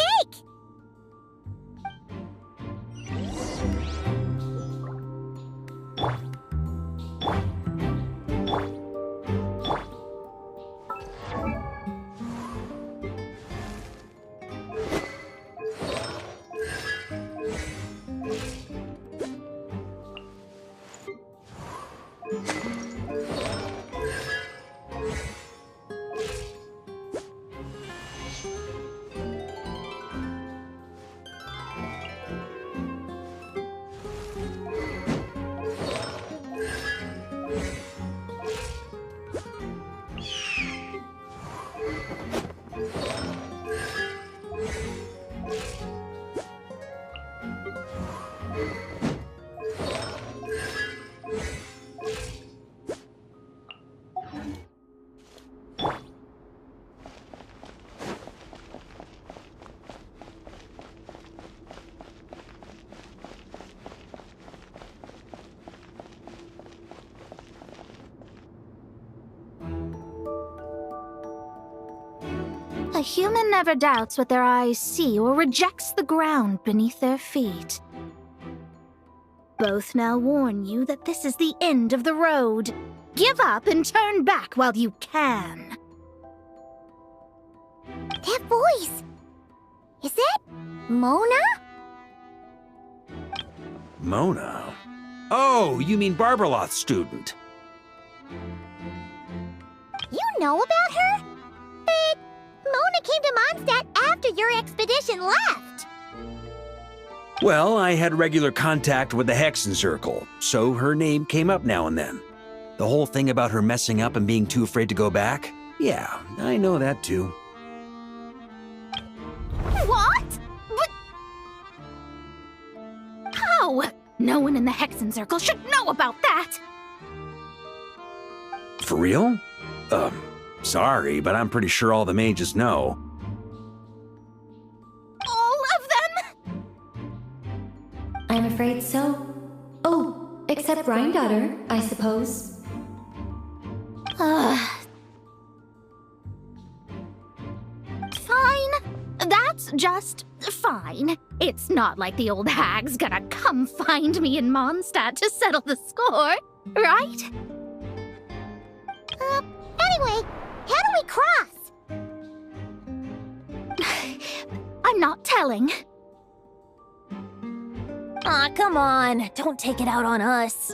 A human never doubts what their eyes see or rejects the ground beneath their feet. Both now warn you that this is the end of the road. Give up and turn back while you can. That voice! Is that Mona? Mona? Oh, you mean Barbarloth's student. You know about her? But Mona came to Mondstadt after your expedition left. Well, I had regular contact with the Hexen Circle, so her name came up now and then. The whole thing about her messing up and being too afraid to go back? Yeah, I know that too. What? But... How? No one in the Hexen Circle should know about that! For real? Sorry, but I'm pretty sure all the mages know. All of them? I'm afraid so. Oh, except Rhindaughter, I suppose. Fine. That's just fine. It's not like the old hag's gonna come find me in Mondstadt to settle the score, right? Anyway, how do we cross? I'm not telling. Aw, come on. Don't take it out on us.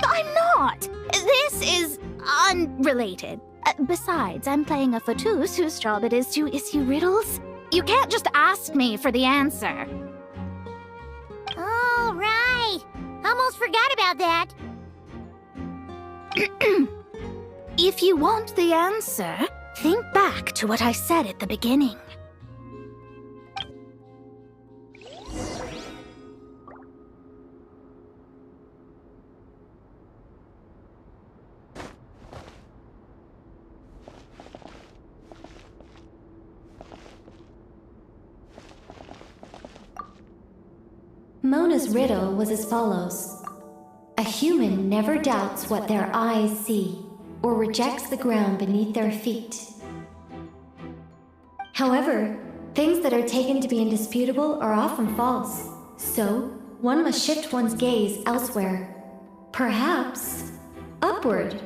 I'm not. This is unrelated. Besides, I'm playing a fatus whose job it is to issue riddles. You can't just ask me for the answer. All right. Almost forgot about that. If you want the answer, think back to what I said at the beginning. Mona's riddle was as follows. A human never doubts what their eyes see, or rejects the ground beneath their feet. However, things that are taken to be indisputable are often false, so one must shift one's gaze elsewhere. Perhaps upward.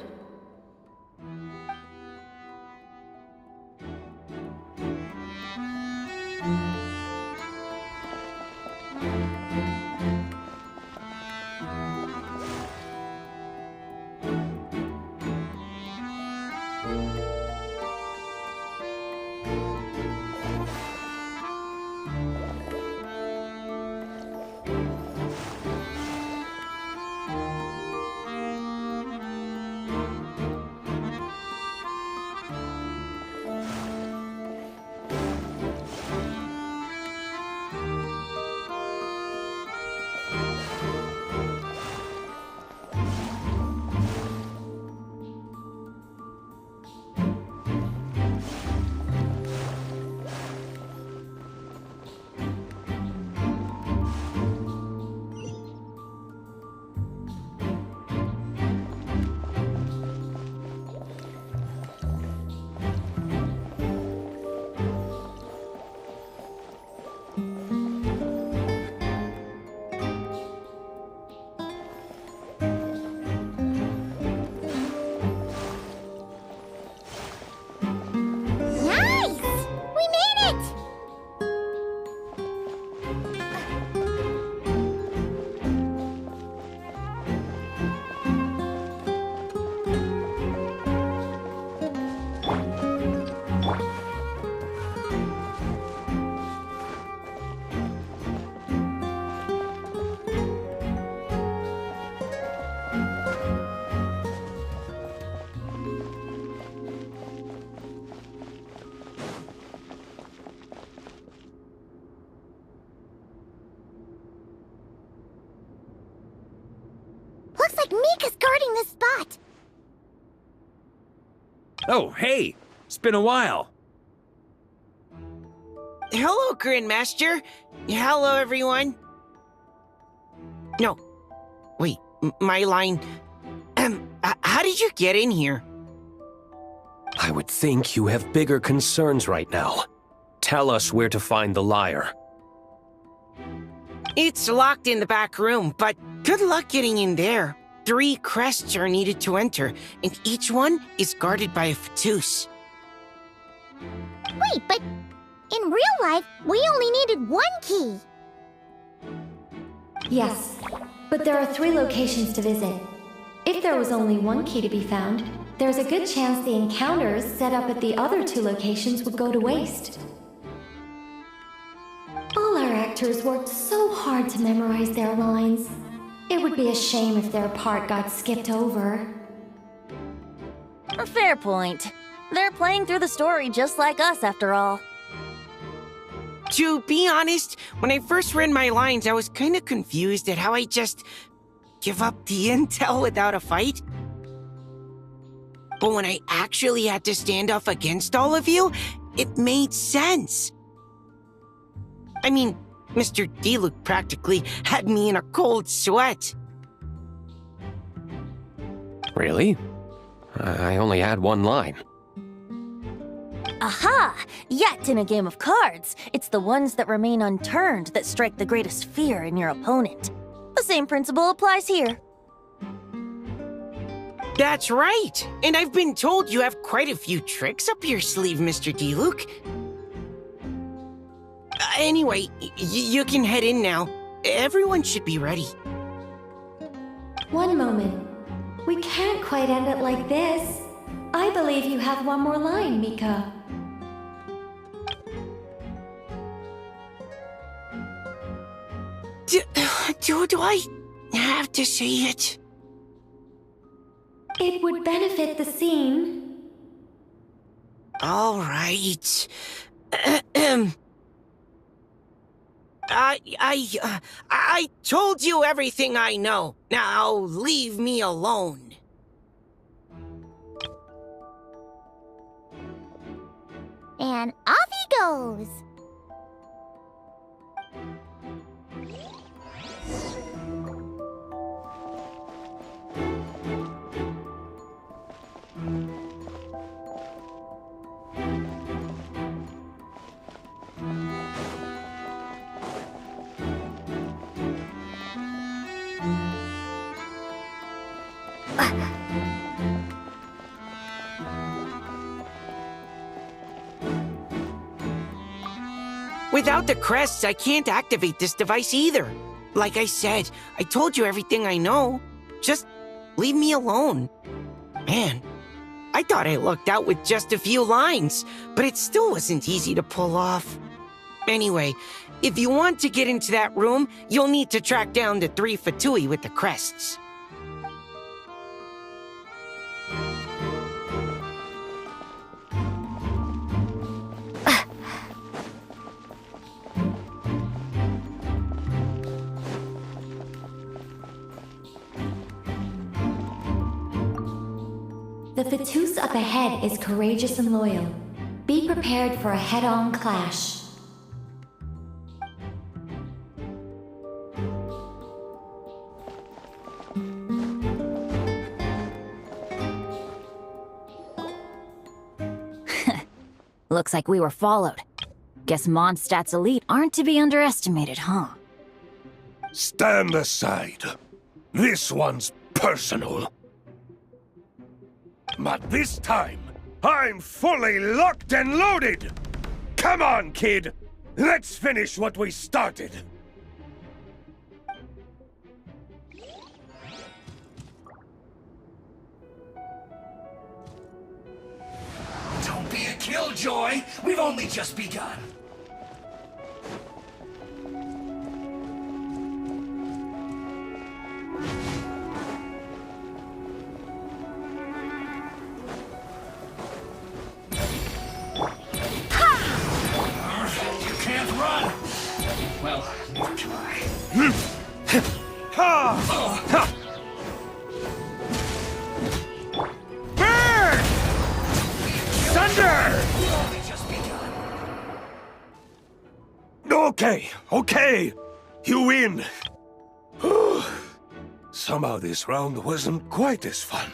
like Mika's guarding this spot. Oh, hey! It's been a while. Hello, Grandmaster. Hello, everyone. No. Wait, my line. How did you get in here? I would think you have bigger concerns right now. Tell us where to find the lyre. It's locked in the back room, but good luck getting in there. 3 crests are needed to enter, and each one is guarded by a Fatus. Wait, but in real life, we only needed 1 key. Yes, but there are 3 locations to visit. If there was only 1 key to be found, there's a good chance the encounters set up at the other 2 locations would go to waste. All our actors worked so hard to memorize their lines. It would be a shame if their part got skipped over. A fair point. They're playing through the story just like us, after all. To be honest, when I first read my lines, I was kind of confused at how I just give up the intel without a fight. But when I actually had to stand off against all of you, it made sense. I mean, Mr. Diluc practically had me in a cold sweat. Really? I only had 1 line. Aha! Yet in a game of cards, it's the ones that remain unturned that strike the greatest fear in your opponent. The same principle applies here. That's right! And I've been told you have quite a few tricks up your sleeve, Mr. Diluc. Anyway, you can head in now. Everyone should be ready. One moment. We can't quite end it like this. I believe you have 1 more line, Mika. Do I have to say it? It would benefit the scene. All right. I told you everything I know. Now leave me alone. And off he goes. Without the crests, I can't activate this device either. Like I said, I told you everything I know. Just leave me alone. Man, I thought I lucked out with just a few lines, but it still wasn't easy to pull off. Anyway, if you want to get into that room, you'll need to track down the 3 Fatui with the crests. The Fatus up ahead is courageous and loyal. Be prepared for a head-on clash. Looks like we were followed. Guess Mondstadt's elite aren't to be underestimated, huh? Stand aside. This one's personal. But this time, I'm fully locked and loaded! Come on, kid! Let's finish what we started! Don't be a killjoy! We've only just begun! Well, neither can I. Okay. You win. Somehow this round wasn't quite as fun.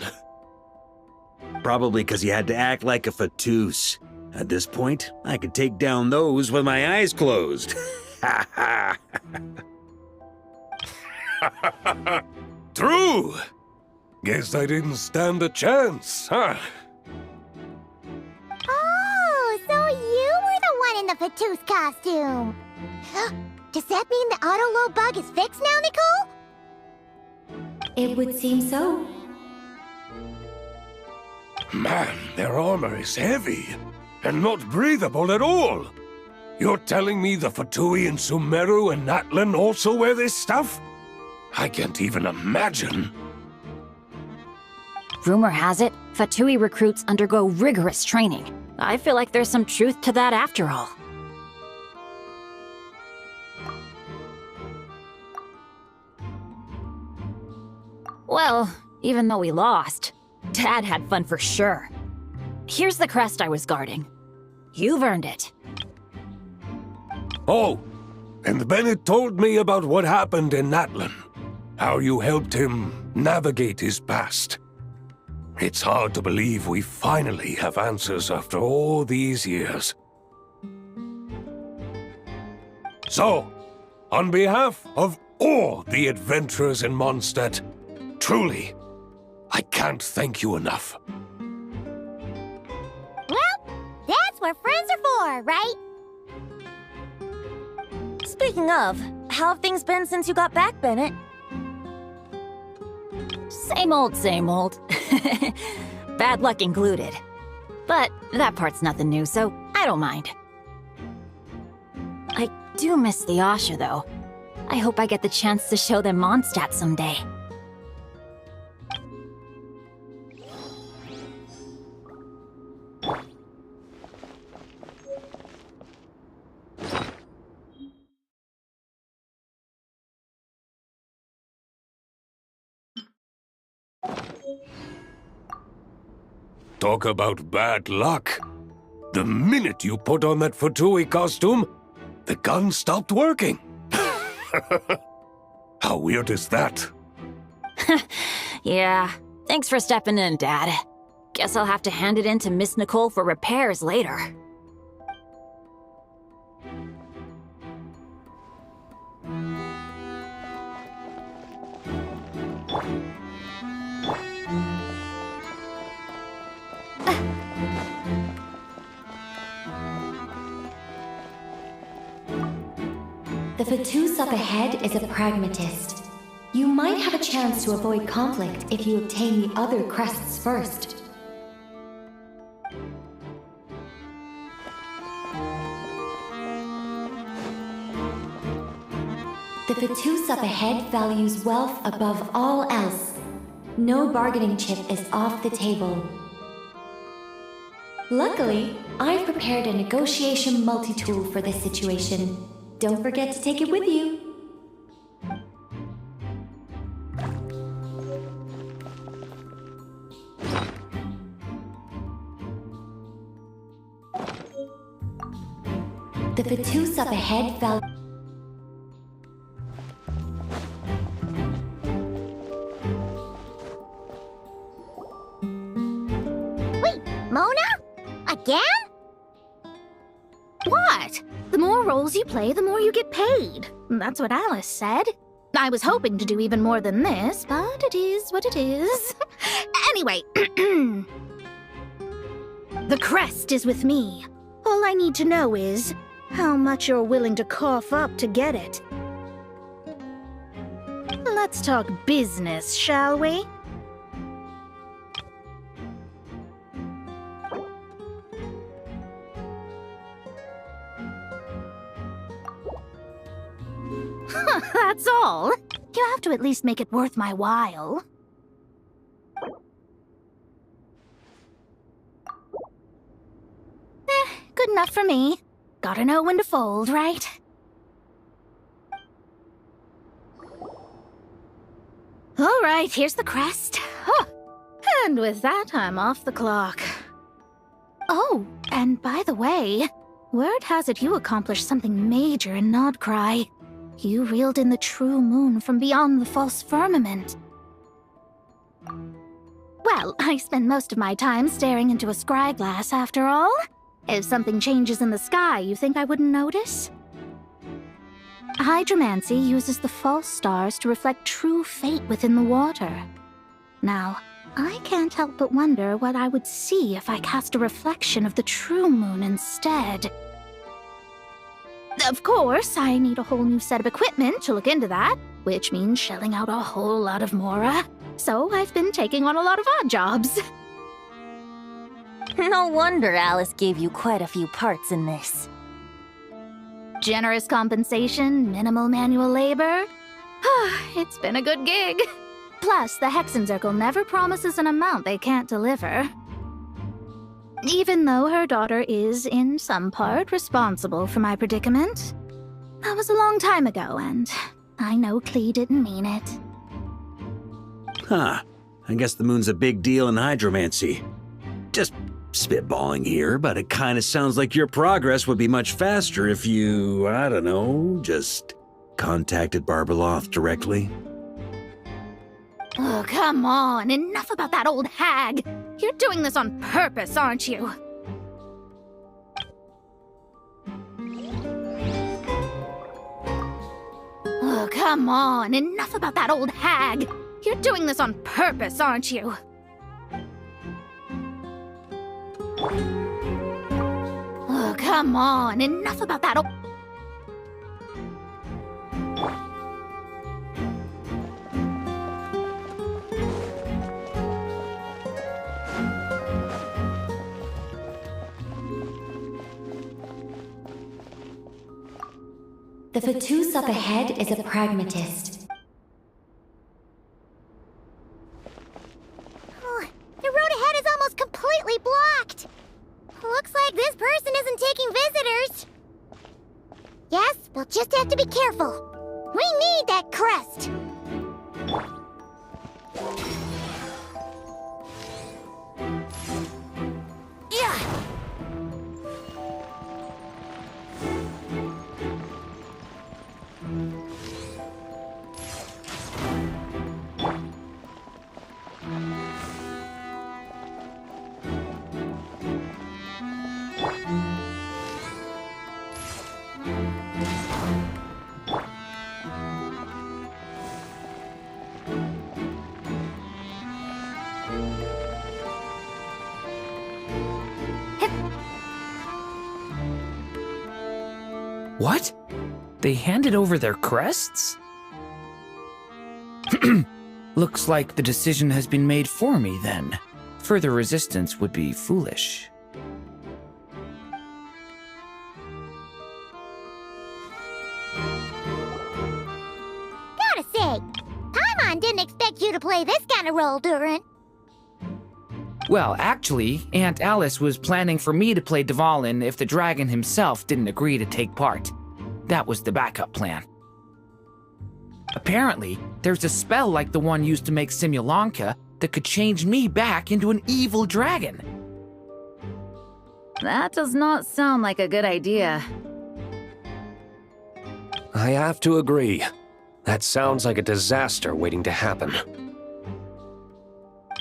Probably because you had to act like a Fatoos. At this point, I could take down those with my eyes closed. Ha ha! True! Guess I didn't stand a chance, huh? Oh, so you were the one in the Fatoos costume. Does that mean the auto-low bug is fixed now, Nicole? It would seem so. Man, their armor is heavy and not breathable at all. You're telling me the Fatui in Sumeru and Natlan also wear this stuff? I can't even imagine. Rumor has it, Fatui recruits undergo rigorous training. I feel like there's some truth to that after all. Well, even though we lost, Dad had fun for sure. Here's the crest I was guarding. You've earned it. Oh, and Bennett told me about what happened in Natlan. How you helped him navigate his past. It's hard to believe we finally have answers after all these years. So, on behalf of all the adventurers in Mondstadt, truly, I can't thank you enough. Well, that's what friends are for, right? Speaking of, how have things been since you got back, Bennett? Same old, same old. Bad luck included. But that part's nothing new, so I don't mind. I do miss the Asha, though. I hope I get the chance to show them Mondstadt someday. Talk about bad luck. The minute you put on that Fatui costume, the gun stopped working. How weird is that? Yeah, thanks for stepping in, Dad. Guess I'll have to hand it in to Miss Nicole for repairs later. The Fatoos up ahead is a pragmatist. You might have a chance to avoid conflict if you obtain the other crests first. The Fatoos up ahead values wealth above all else. No bargaining chip is off the table. Luckily, I've prepared a negotiation multi-tool for this situation. Don't forget to take it with you. The Fatoos up ahead value... Wait, Mona? Again? What? The more roles you play, the more you get paid. That's what Alice said. I was hoping to do even more than this, but it is what it is. Anyway, the crest is with me. All I need to know is how much you're willing to cough up to get it. Let's talk business, shall we? That's all. You have to at least make it worth my while. Good enough for me. Gotta know when to fold, right? All right, here's the crest. Huh. And with that, I'm off the clock. Oh, and by the way, word has it you accomplished something major in Nodcry. You reeled in the true moon from beyond the false firmament. Well, I spend most of my time staring into a scry glass after all. If something changes in the sky, you think I wouldn't notice? Hydromancy uses the false stars to reflect true fate within the water. Now, I can't help but wonder what I would see if I cast a reflection of the true moon instead. Of course, I need a whole new set of equipment to look into that, which means shelling out a whole lot of mora. So I've been taking on a lot of odd jobs. No wonder Alice gave you quite a few parts in this. Generous compensation, minimal manual labor. It's been a good gig. Plus, the Hexen Circle never promises an amount they can't deliver. Even though her daughter is, in some part, responsible for my predicament. That was a long time ago, and I know Klee didn't mean it. Huh. I guess the moon's a big deal in hydromancy. Just spitballing here, but it kind of sounds like your progress would be much faster if you, I don't know, just contacted Barbeloth directly. Oh, come on. Enough about that old hag. You're doing this on purpose, aren't you? Oh, come on. Enough about that old hag. You're doing this on purpose, aren't you? Oh, come on. Enough about that old... The Fatus up ahead is a pragmatist. Oh, the road ahead is almost completely blocked. Looks like this person isn't taking visitors. Yes, we'll just have to be careful. We need that crest. Yeah. What? They handed over their crests? Looks like the decision has been made for me, then. Further resistance would be foolish. Gotta say, Paimon didn't expect you to play this kind of role, Durin. Well, actually, Aunt Alice was planning for me to play Dvalin if the dragon himself didn't agree to take part. That was the backup plan. Apparently, there's a spell like the one used to make Simulanka that could change me back into an evil dragon. That does not sound like a good idea. I have to agree. That sounds like a disaster waiting to happen.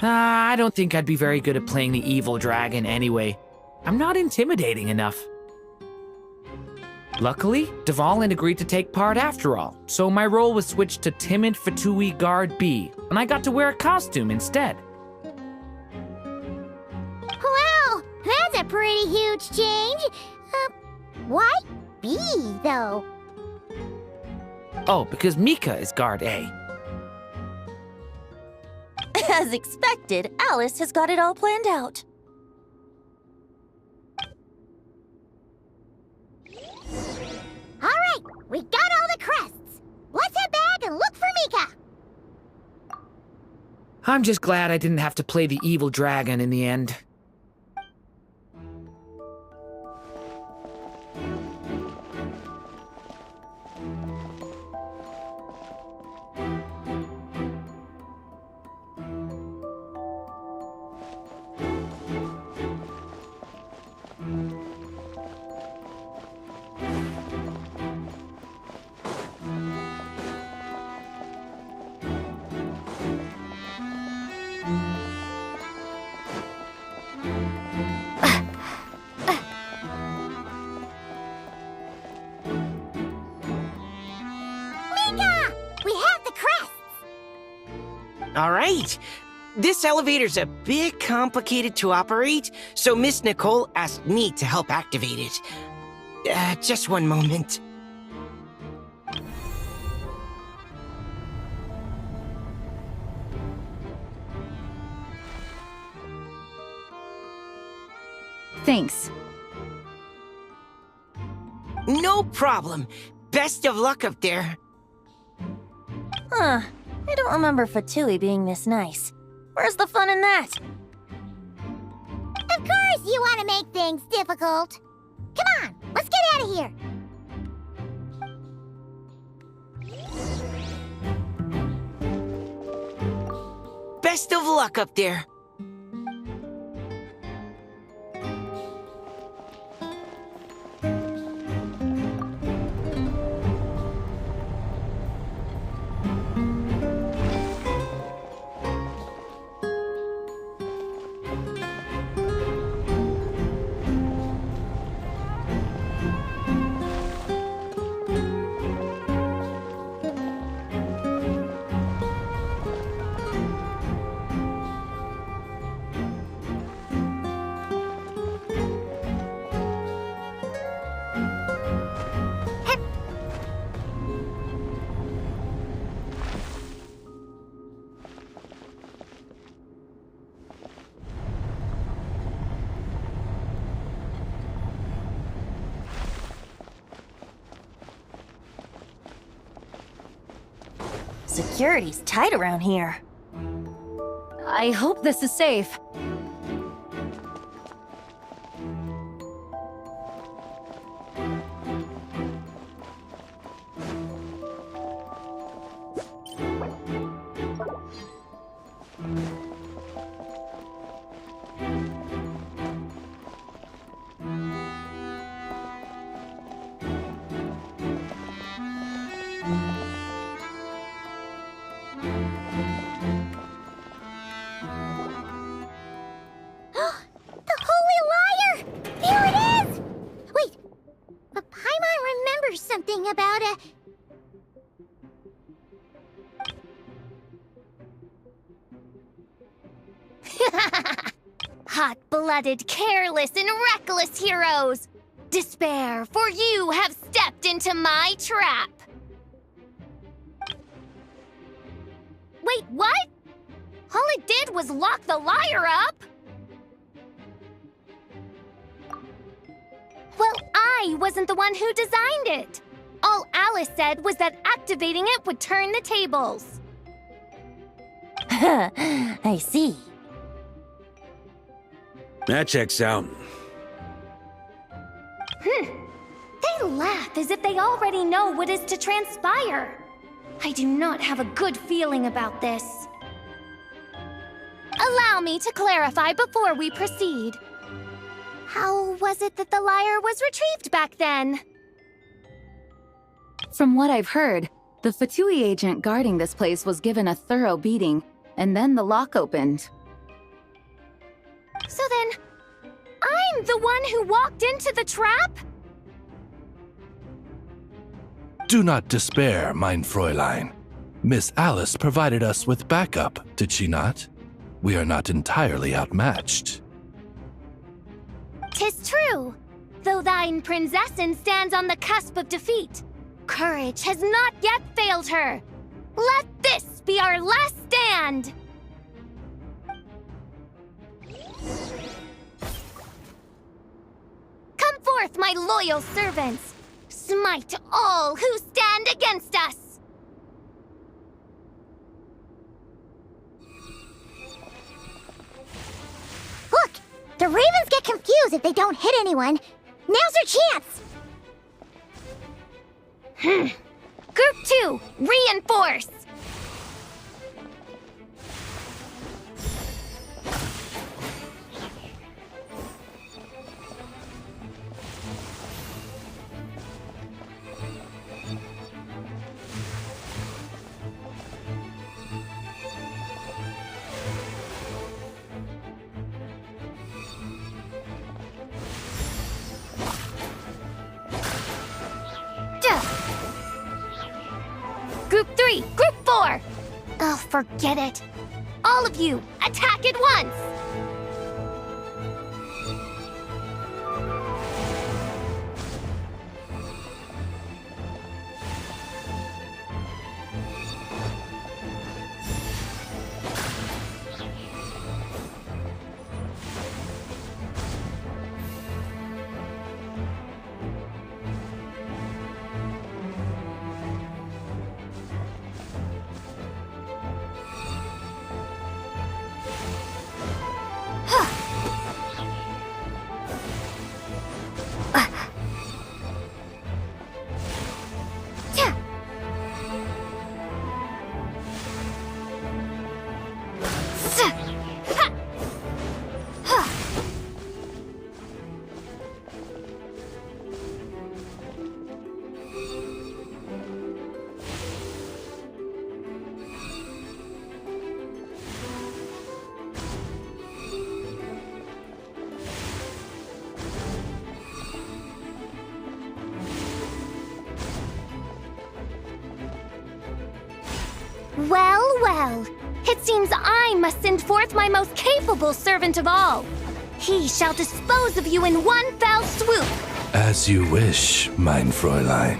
I don't think I'd be very good at playing the evil dragon anyway. I'm not intimidating enough. Luckily, Dvalin agreed to take part after all, so my role was switched to Timid Fatui Guard B, and I got to wear a costume instead. Wow, that's a pretty huge change. Why B, though? Oh, because Mika is Guard A. As expected, Alice has got it all planned out. All right, we got all the crests. Let's head back and look for Mika. I'm just glad I didn't have to play the evil dragon in the end. All right. This elevator's a bit complicated to operate, so Miss Nicole asked me to help activate it. Just one moment. Thanks. No problem. Best of luck up there. Huh. I don't remember Fatui being this nice. Where's the fun in that? Of course you want to make things difficult. Come on, let's get out of here. Best of luck up there. Security's tight around here. I hope this is safe. Something about a... Hot-blooded, careless, and reckless heroes! Despair, for you have stepped into my trap! Wait, what? All it did was lock the liar up! Well, I wasn't the one who designed it! All Alice said was that activating it would turn the tables. I see. That checks out. They laugh as if they already know what is to transpire. I do not have a good feeling about this. Allow me to clarify before we proceed. How was it that the lyre was retrieved back then? From what I've heard, the Fatui agent guarding this place was given a thorough beating, and then the lock opened. So then, I'm the one who walked into the trap? Do not despair, mein Fräulein. Miss Alice provided us with backup, did she not? We are not entirely outmatched. 'Tis true. Though thine Prinzessin stands on the cusp of defeat, courage has not yet failed her. Let this be our last stand! Come forth, my loyal servants! Smite all who stand against us! Look! The Ravens get confused if they don't hit anyone. Now's their chance! Group 2, reinforce! Group 3, Group 4! I'll Forget it. All of you, attack at once! Well, well. It seems I must send forth my most capable servant of all. He shall dispose of you in one fell swoop. As you wish, mein Fräulein.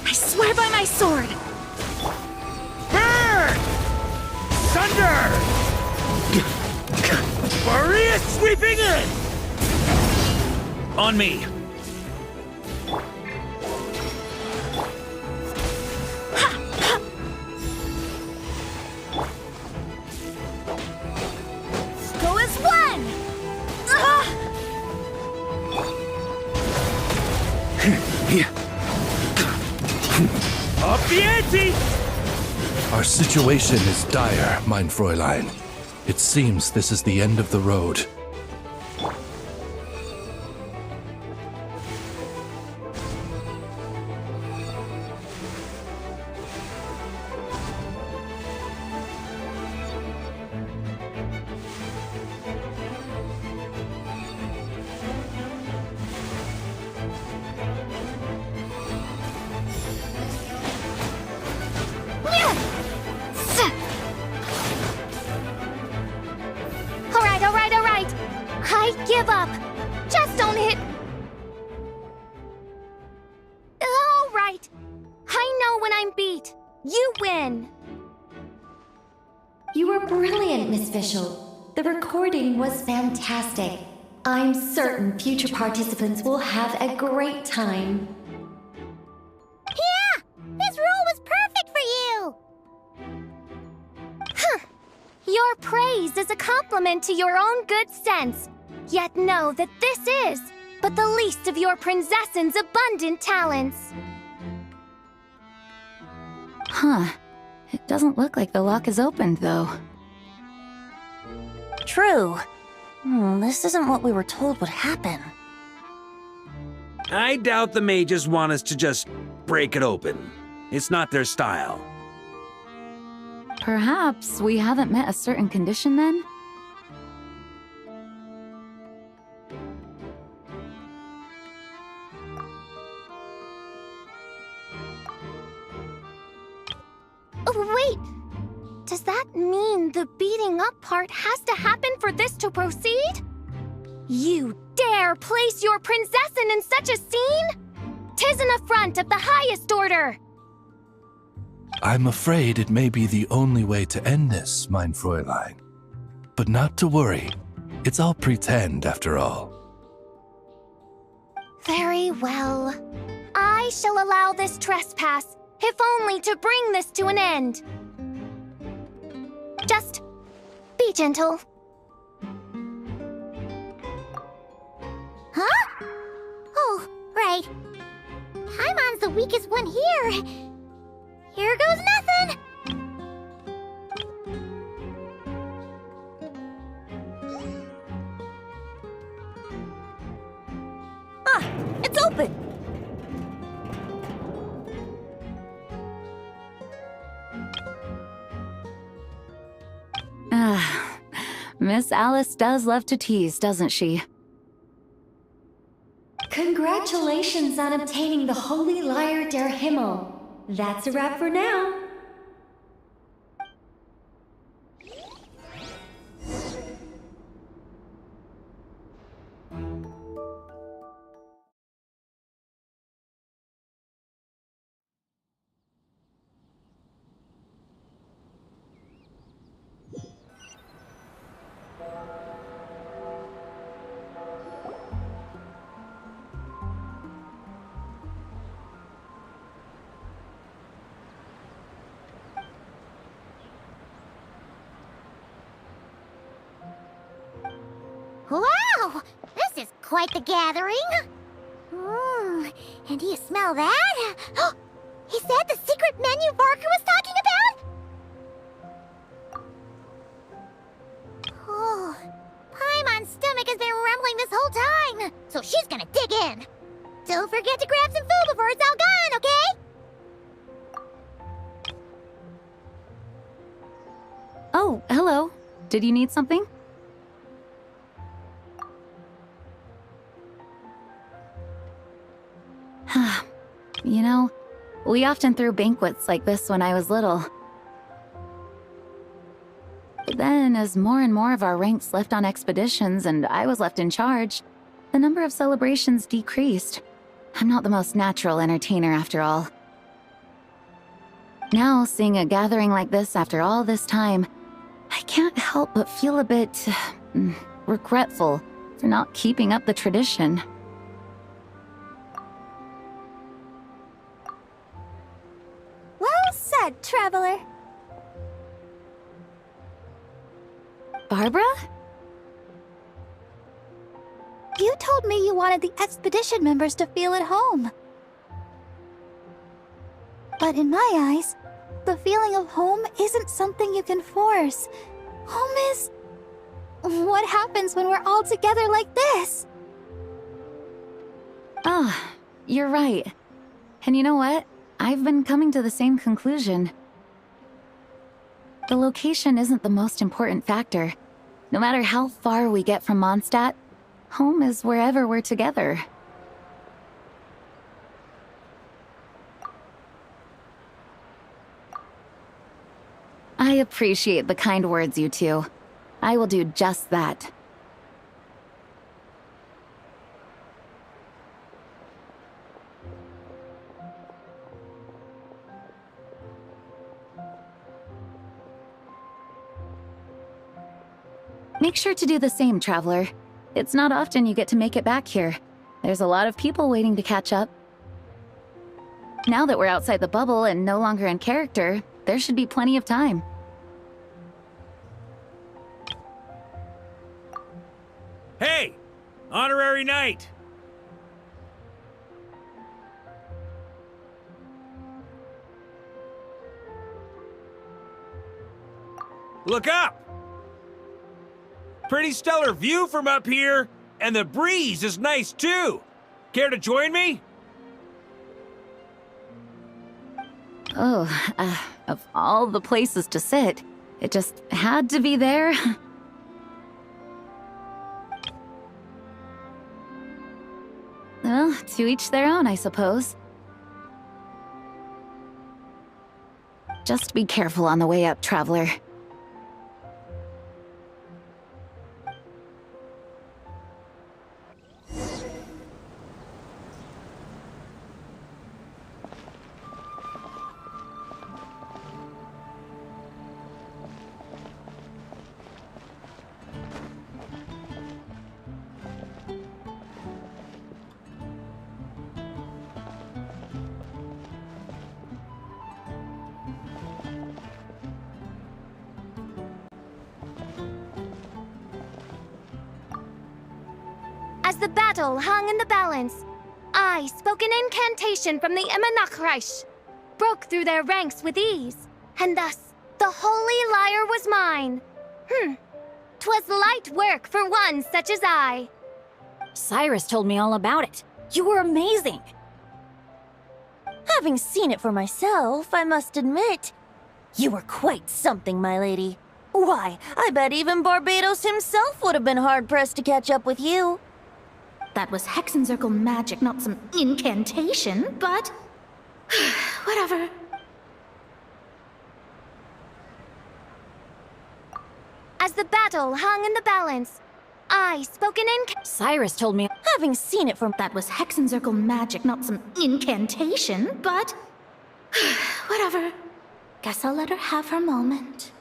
I swear by my sword. Thunder! Maria sweeping in! On me! Go as one! Up the ante! Our situation is dire, mein Fräulein. It seems this is the end of the road. All right. I give up. Just don't hit. All right. I know when I'm beat. You win. You were brilliant, Miss Fischl. The recording was fantastic. I'm certain future participants will have a great time. Yeah! This role was perfect for you! Your praise is a compliment to your own good sense. Yet know that this is but the least of your princess's abundant talents. Huh. It doesn't look like the lock is opened, though. True. This isn't what we were told would happen. I doubt the mages want us to just break it open. It's not their style. Perhaps we haven't met a certain condition then? Oh, wait! Does that mean the beating up part has to happen for this to proceed? You dare place your princessin in such a scene? 'Tis an affront of the highest order! I'm afraid it may be the only way to end this, mein Fräulein. But not to worry. It's all pretend, after all. Very well. I shall allow this trespass, if only to bring this to an end. Just be gentle. Huh? Oh, right. Paimon's the weakest one here. Here goes nothing! Ah, it's open! Miss Alice does love to tease, doesn't she? Congratulations on obtaining the Holy Lyre der Himmel. That's a wrap for now. Wow! This is quite the gathering. And do you smell that? Is that the secret menu Barker was talking about? Oh, Paimon's stomach has been rumbling this whole time, so she's gonna dig in. Don't forget to grab some food before it's all gone, okay? Oh, hello. Did you need something? You know, we often threw banquets like this when I was little. But then, as more and more of our ranks left on expeditions and I was left in charge, the number of celebrations decreased. I'm not the most natural entertainer after all. Now, seeing a gathering like this after all this time, I can't help but feel a bit regretful for not keeping up the tradition. Well said, traveler. Barbara? You told me you wanted the expedition members to feel at home. But in my eyes, the feeling of home isn't something you can force. Home is... what happens when we're all together like this? Ah, you're right. And you know what? I've been coming to the same conclusion. The location isn't the most important factor. No matter how far we get from Mondstadt, home is wherever we're together. I appreciate the kind words, you two. I will do just that. Make sure to do the same, traveler. It's not often you get to make it back here. There's a lot of people waiting to catch up. Now that we're outside the bubble and no longer in character, there should be plenty of time. Hey! Honorary Knight! Look up! Pretty stellar view from up here, and the breeze is nice too. Care to join me? Oh, of all the places to sit, it just had to be there. Well, to each their own, I suppose. Just be careful on the way up, traveler. As the battle hung in the balance, I spoke an incantation from the Emanachreich, broke through their ranks with ease, and thus the Holy Lyre was mine. 'Twas light work for one such as I. Cyrus told me all about it. You were amazing. Having seen it for myself, I must admit, you were quite something, my lady. Why, I bet even Barbados himself would have been hard-pressed to catch up with you. That was Hexencircle magic, not some incantation, but... whatever. As the battle hung in the balance, I spoke in Cyrus told me, having seen it from... That was Hexencircle magic, not some incantation, but... whatever. Guess I'll let her have her moment.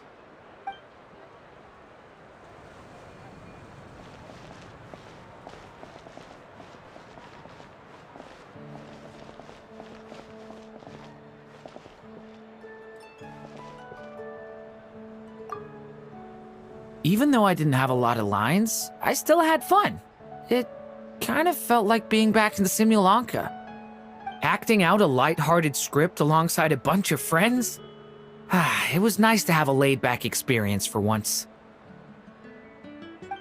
Even though I didn't have a lot of lines, I still had fun. It kind of felt like being back in the Simulanka. Acting out a light-hearted script alongside a bunch of friends. It was nice to have a laid-back experience for once.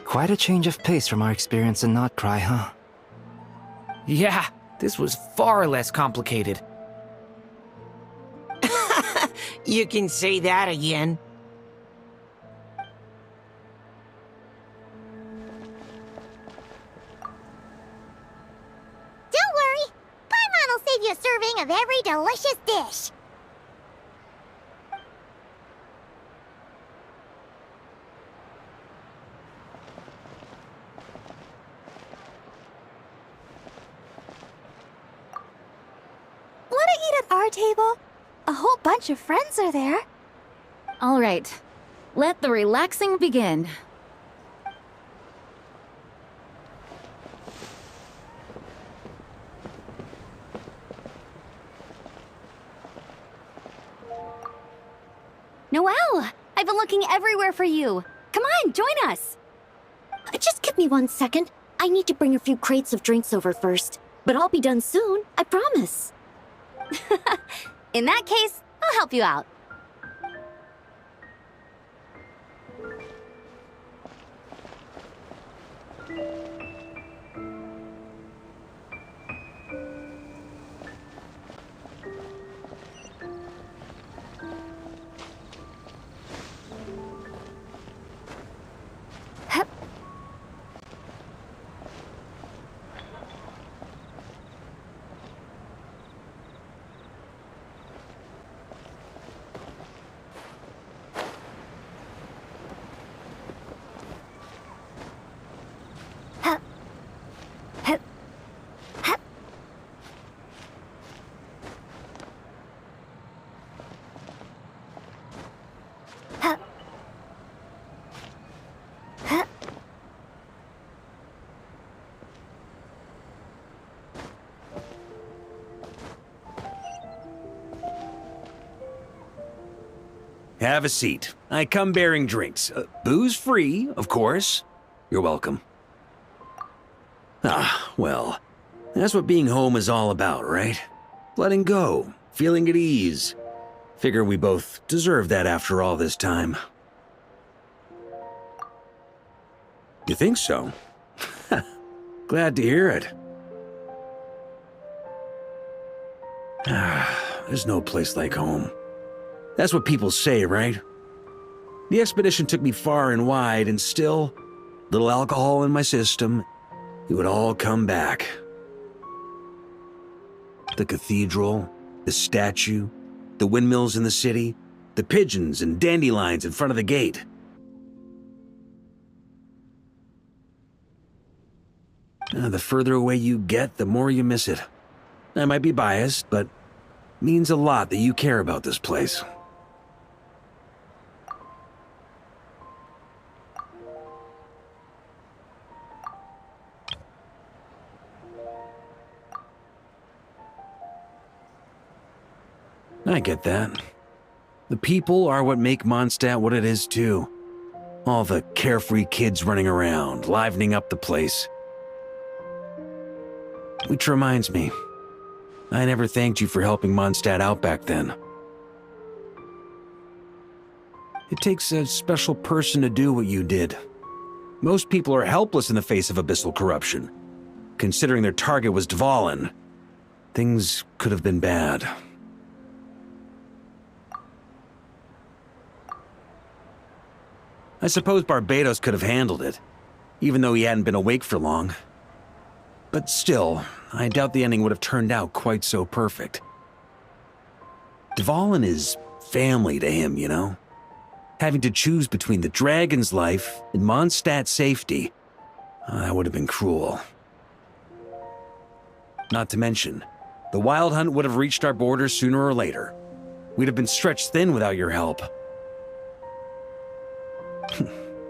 Quite a change of pace from our experience in Not Cry, huh? Yeah, this was far less complicated. You can say that again. Don't worry, Paimon will save you a serving of every delicious dish. Wanna eat at our table? A whole bunch of friends are there. All right, let the relaxing begin. Noelle! I've been looking everywhere for you. Come on, join us. Just give me 1 second. I need to bring a few crates of drinks over first. But I'll be done soon, I promise. In that case, I'll help you out. Have a seat. I come bearing drinks. Booze free, of course. You're welcome. Well, that's what being home is all about, right? Letting go, feeling at ease. Figure we both deserve that after all this time. You think so? Glad to hear it. There's no place like home. That's what people say, right? The expedition took me far and wide, and still, little alcohol in my system, it would all come back. The cathedral, the statue, the windmills in the city, the pigeons and dandelions in front of the gate. The further away you get, the more you miss it. I might be biased, but it means a lot that you care about this place. I get that. The people are what make Mondstadt what it is, too. All the carefree kids running around, livening up the place. Which reminds me, I never thanked you for helping Mondstadt out back then. It takes a special person to do what you did. Most people are helpless in the face of abyssal corruption. Considering their target was Dvalin, things could have been bad. I suppose Barbados could have handled it, even though he hadn't been awake for long. But still, I doubt the ending would have turned out quite so perfect. Dvalin is family to him, you know? Having to choose between the dragon's life and Mondstadt's safety, that would have been cruel. Not to mention, the Wild Hunt would have reached our borders sooner or later. We'd have been stretched thin without your help.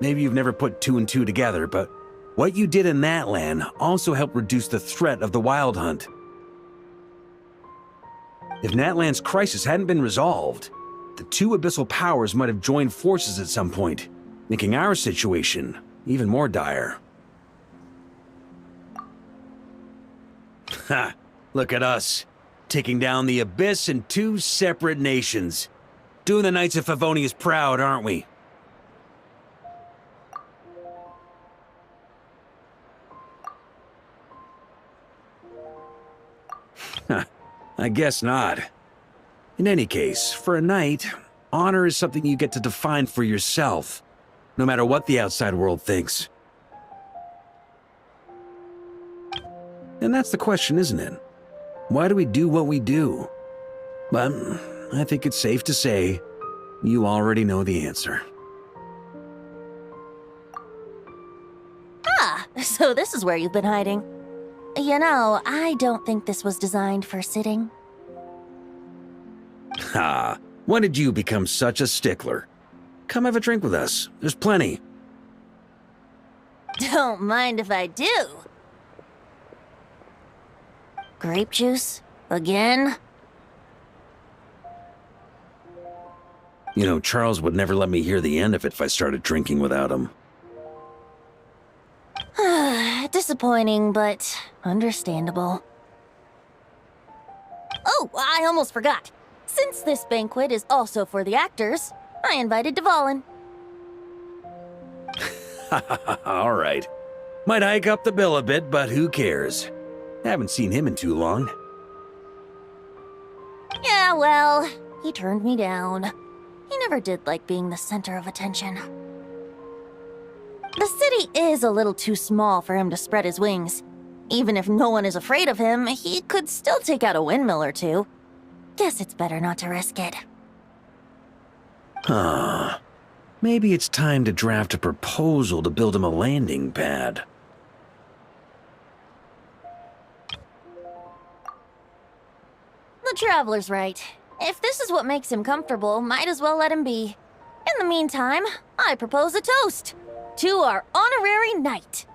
Maybe you've never put two and two together, but what you did in that land also helped reduce the threat of the Wild Hunt. If Natlan's crisis hadn't been resolved, the two abyssal powers might have joined forces at some point, making our situation even more dire. Ha! Look at us, taking down the Abyss in two separate nations. Doing the Knights of Favonius proud, aren't we? I guess not. In any case, for a knight, honor is something you get to define for yourself, no matter what the outside world thinks. And that's the question, isn't it? Why do we do what we do? But I think it's safe to say you already know the answer. Ah, so this is where you've been hiding. You know, I don't think this was designed for sitting. Ha! When did you become such a stickler? Come have a drink with us. There's plenty. Don't mind if I do. Grape juice? Again? You know, Charles would never let me hear the end of it if I started drinking without him. Disappointing, but understandable. Oh, I almost forgot. Since this banquet is also for the actors, I invited Dvalin. All right. Might hike up the bill a bit, but who cares? Haven't seen him in too long. Yeah, well, he turned me down. He never did like being the center of attention. The city is a little too small for him to spread his wings. Even if no one is afraid of him, he could still take out a windmill or two. Guess it's better not to risk it. Huh. Maybe it's time to draft a proposal to build him a landing pad. The Traveler's right. If this is what makes him comfortable, might as well let him be. In the meantime, I propose a toast. To our honorary knight.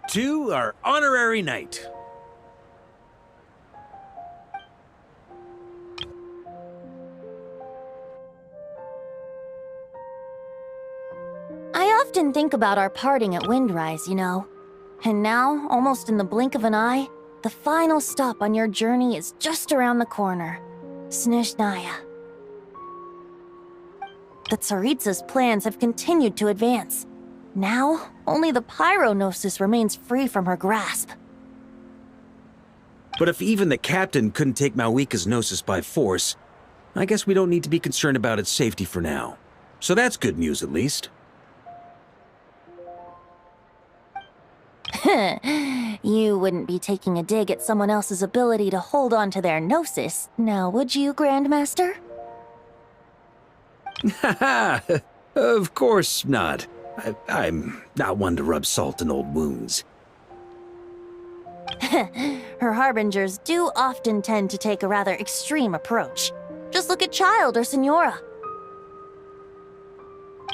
To our honorary knight. I often think about our parting at Windrise, you know. And now, almost in the blink of an eye, the final stop on your journey is just around the corner. Snezhnaya. The Tsaritsa's plans have continued to advance. Now, only the Pyronosis remains free from her grasp. But if even the captain couldn't take Malwika's Gnosis by force, I guess we don't need to be concerned about its safety for now. So that's good news, at least. You wouldn't be taking a dig at someone else's ability to hold on to their Gnosis, now would you, Grandmaster? Haha! Of course not. I'm not one to rub salt in old wounds. Her harbingers do often tend to take a rather extreme approach. Just look at Child or Signora.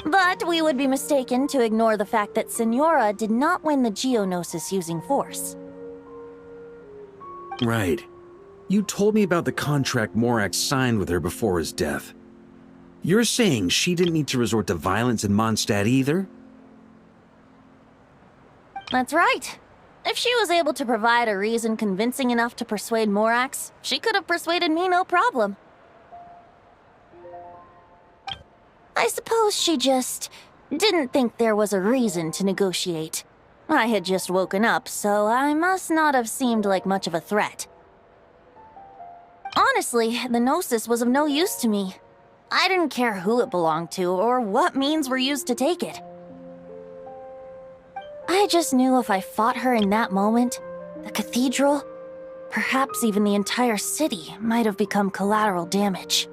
But we would be mistaken to ignore the fact that Signora did not win the Geonosis using force. Right. You told me about the contract Morax signed with her before his death. You're saying she didn't need to resort to violence in Mondstadt either? That's right. If she was able to provide a reason convincing enough to persuade Morax, she could have persuaded me no problem. I suppose she just didn't think there was a reason to negotiate. I had just woken up, so I must not have seemed like much of a threat. Honestly, the Gnosis was of no use to me. I didn't care who it belonged to or what means were used to take it. I just knew if I fought her in that moment, the cathedral, perhaps even the entire city, might have become collateral damage.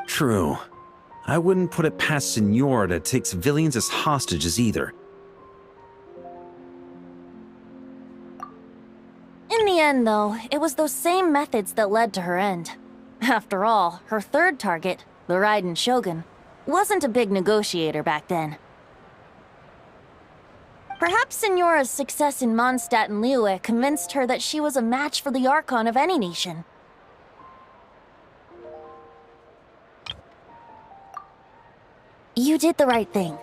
True. I wouldn't put it past Senora to take civilians as hostages either. In the end, though, it was those same methods that led to her end. After all, her third target, the Raiden Shogun, wasn't a big negotiator back then. Perhaps Senora's success in Mondstadt and Liyue convinced her that she was a match for the Archon of any nation. You did the right thing.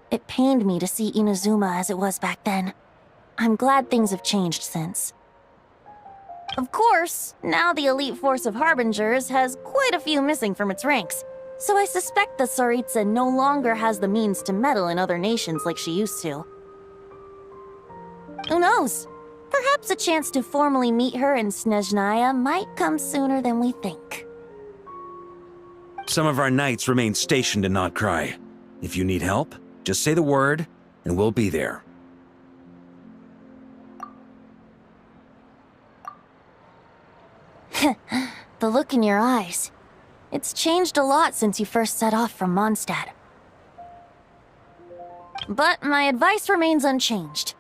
It pained me to see Inazuma as it was back then. I'm glad things have changed since. Of course, now the elite force of Harbingers has quite a few missing from its ranks, so I suspect that Tsaritsa no longer has the means to meddle in other nations like she used to. Who knows? Perhaps a chance to formally meet her in Snezhnaya might come sooner than we think. Some of our knights remain stationed in Not Cry. If you need help, just say the word, and we'll be there. The look in your eyes. It's changed a lot since you first set off from Mondstadt. But my advice remains unchanged.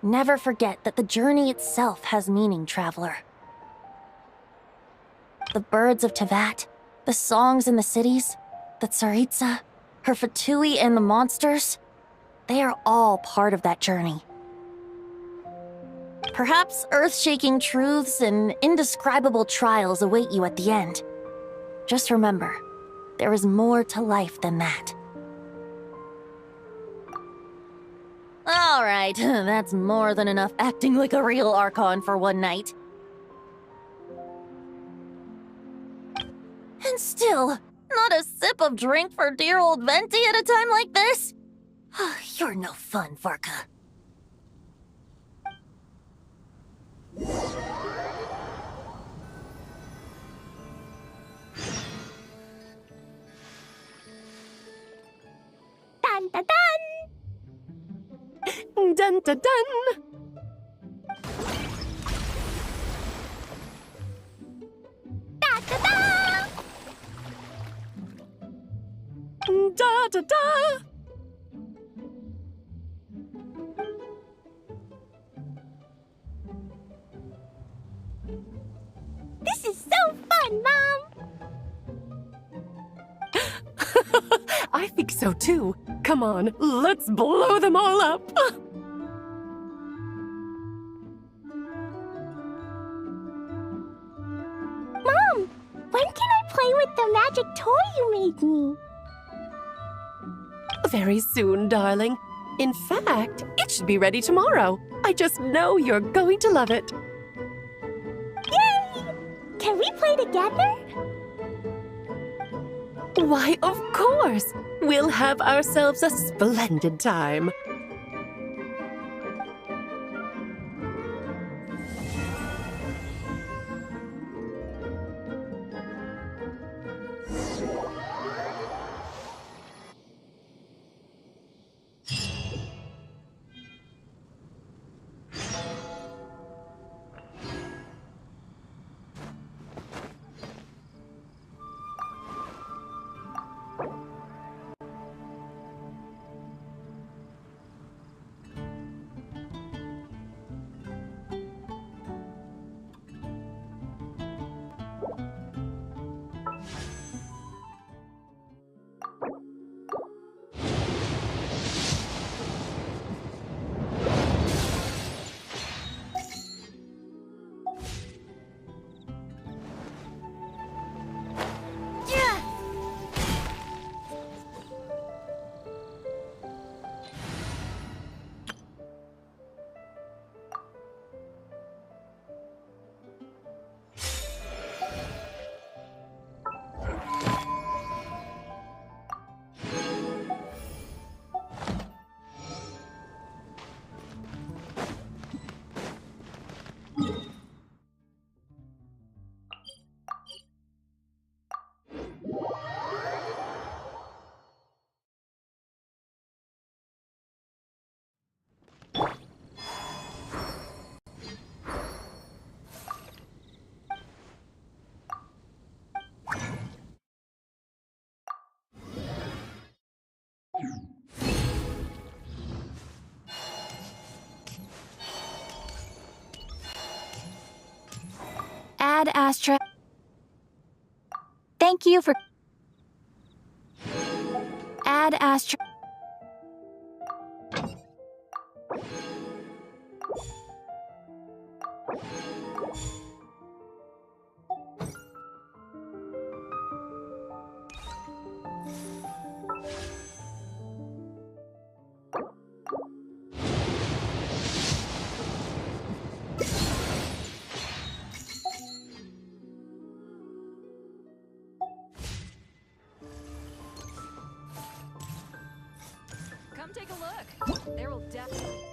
Never forget that the journey itself has meaning, traveler. The birds of Teyvat, the songs in the cities, the Tsaritsa, her Fatui and the monsters, they are all part of that journey. Perhaps earth-shaking truths and indescribable trials await you at the end. Just remember, there is more to life than that. Alright, that's more than enough acting like a real Archon for one night. And still, not a sip of drink for dear old Venti at a time like this? You're no fun, Varka. Dun dun dun! Dun dun dun! Da da da! Da da da! This is so fun, Mom! I think so too. Come on, let's blow them all up! Mom, when can I play with the magic toy you made me? Very soon, darling. In fact, it should be ready tomorrow. I just know you're going to love it. Yay! Can we play together? Why, of course! We'll have ourselves a splendid time. Add Astra. Thank you for... Add Astra. Come take a look. There will definitely...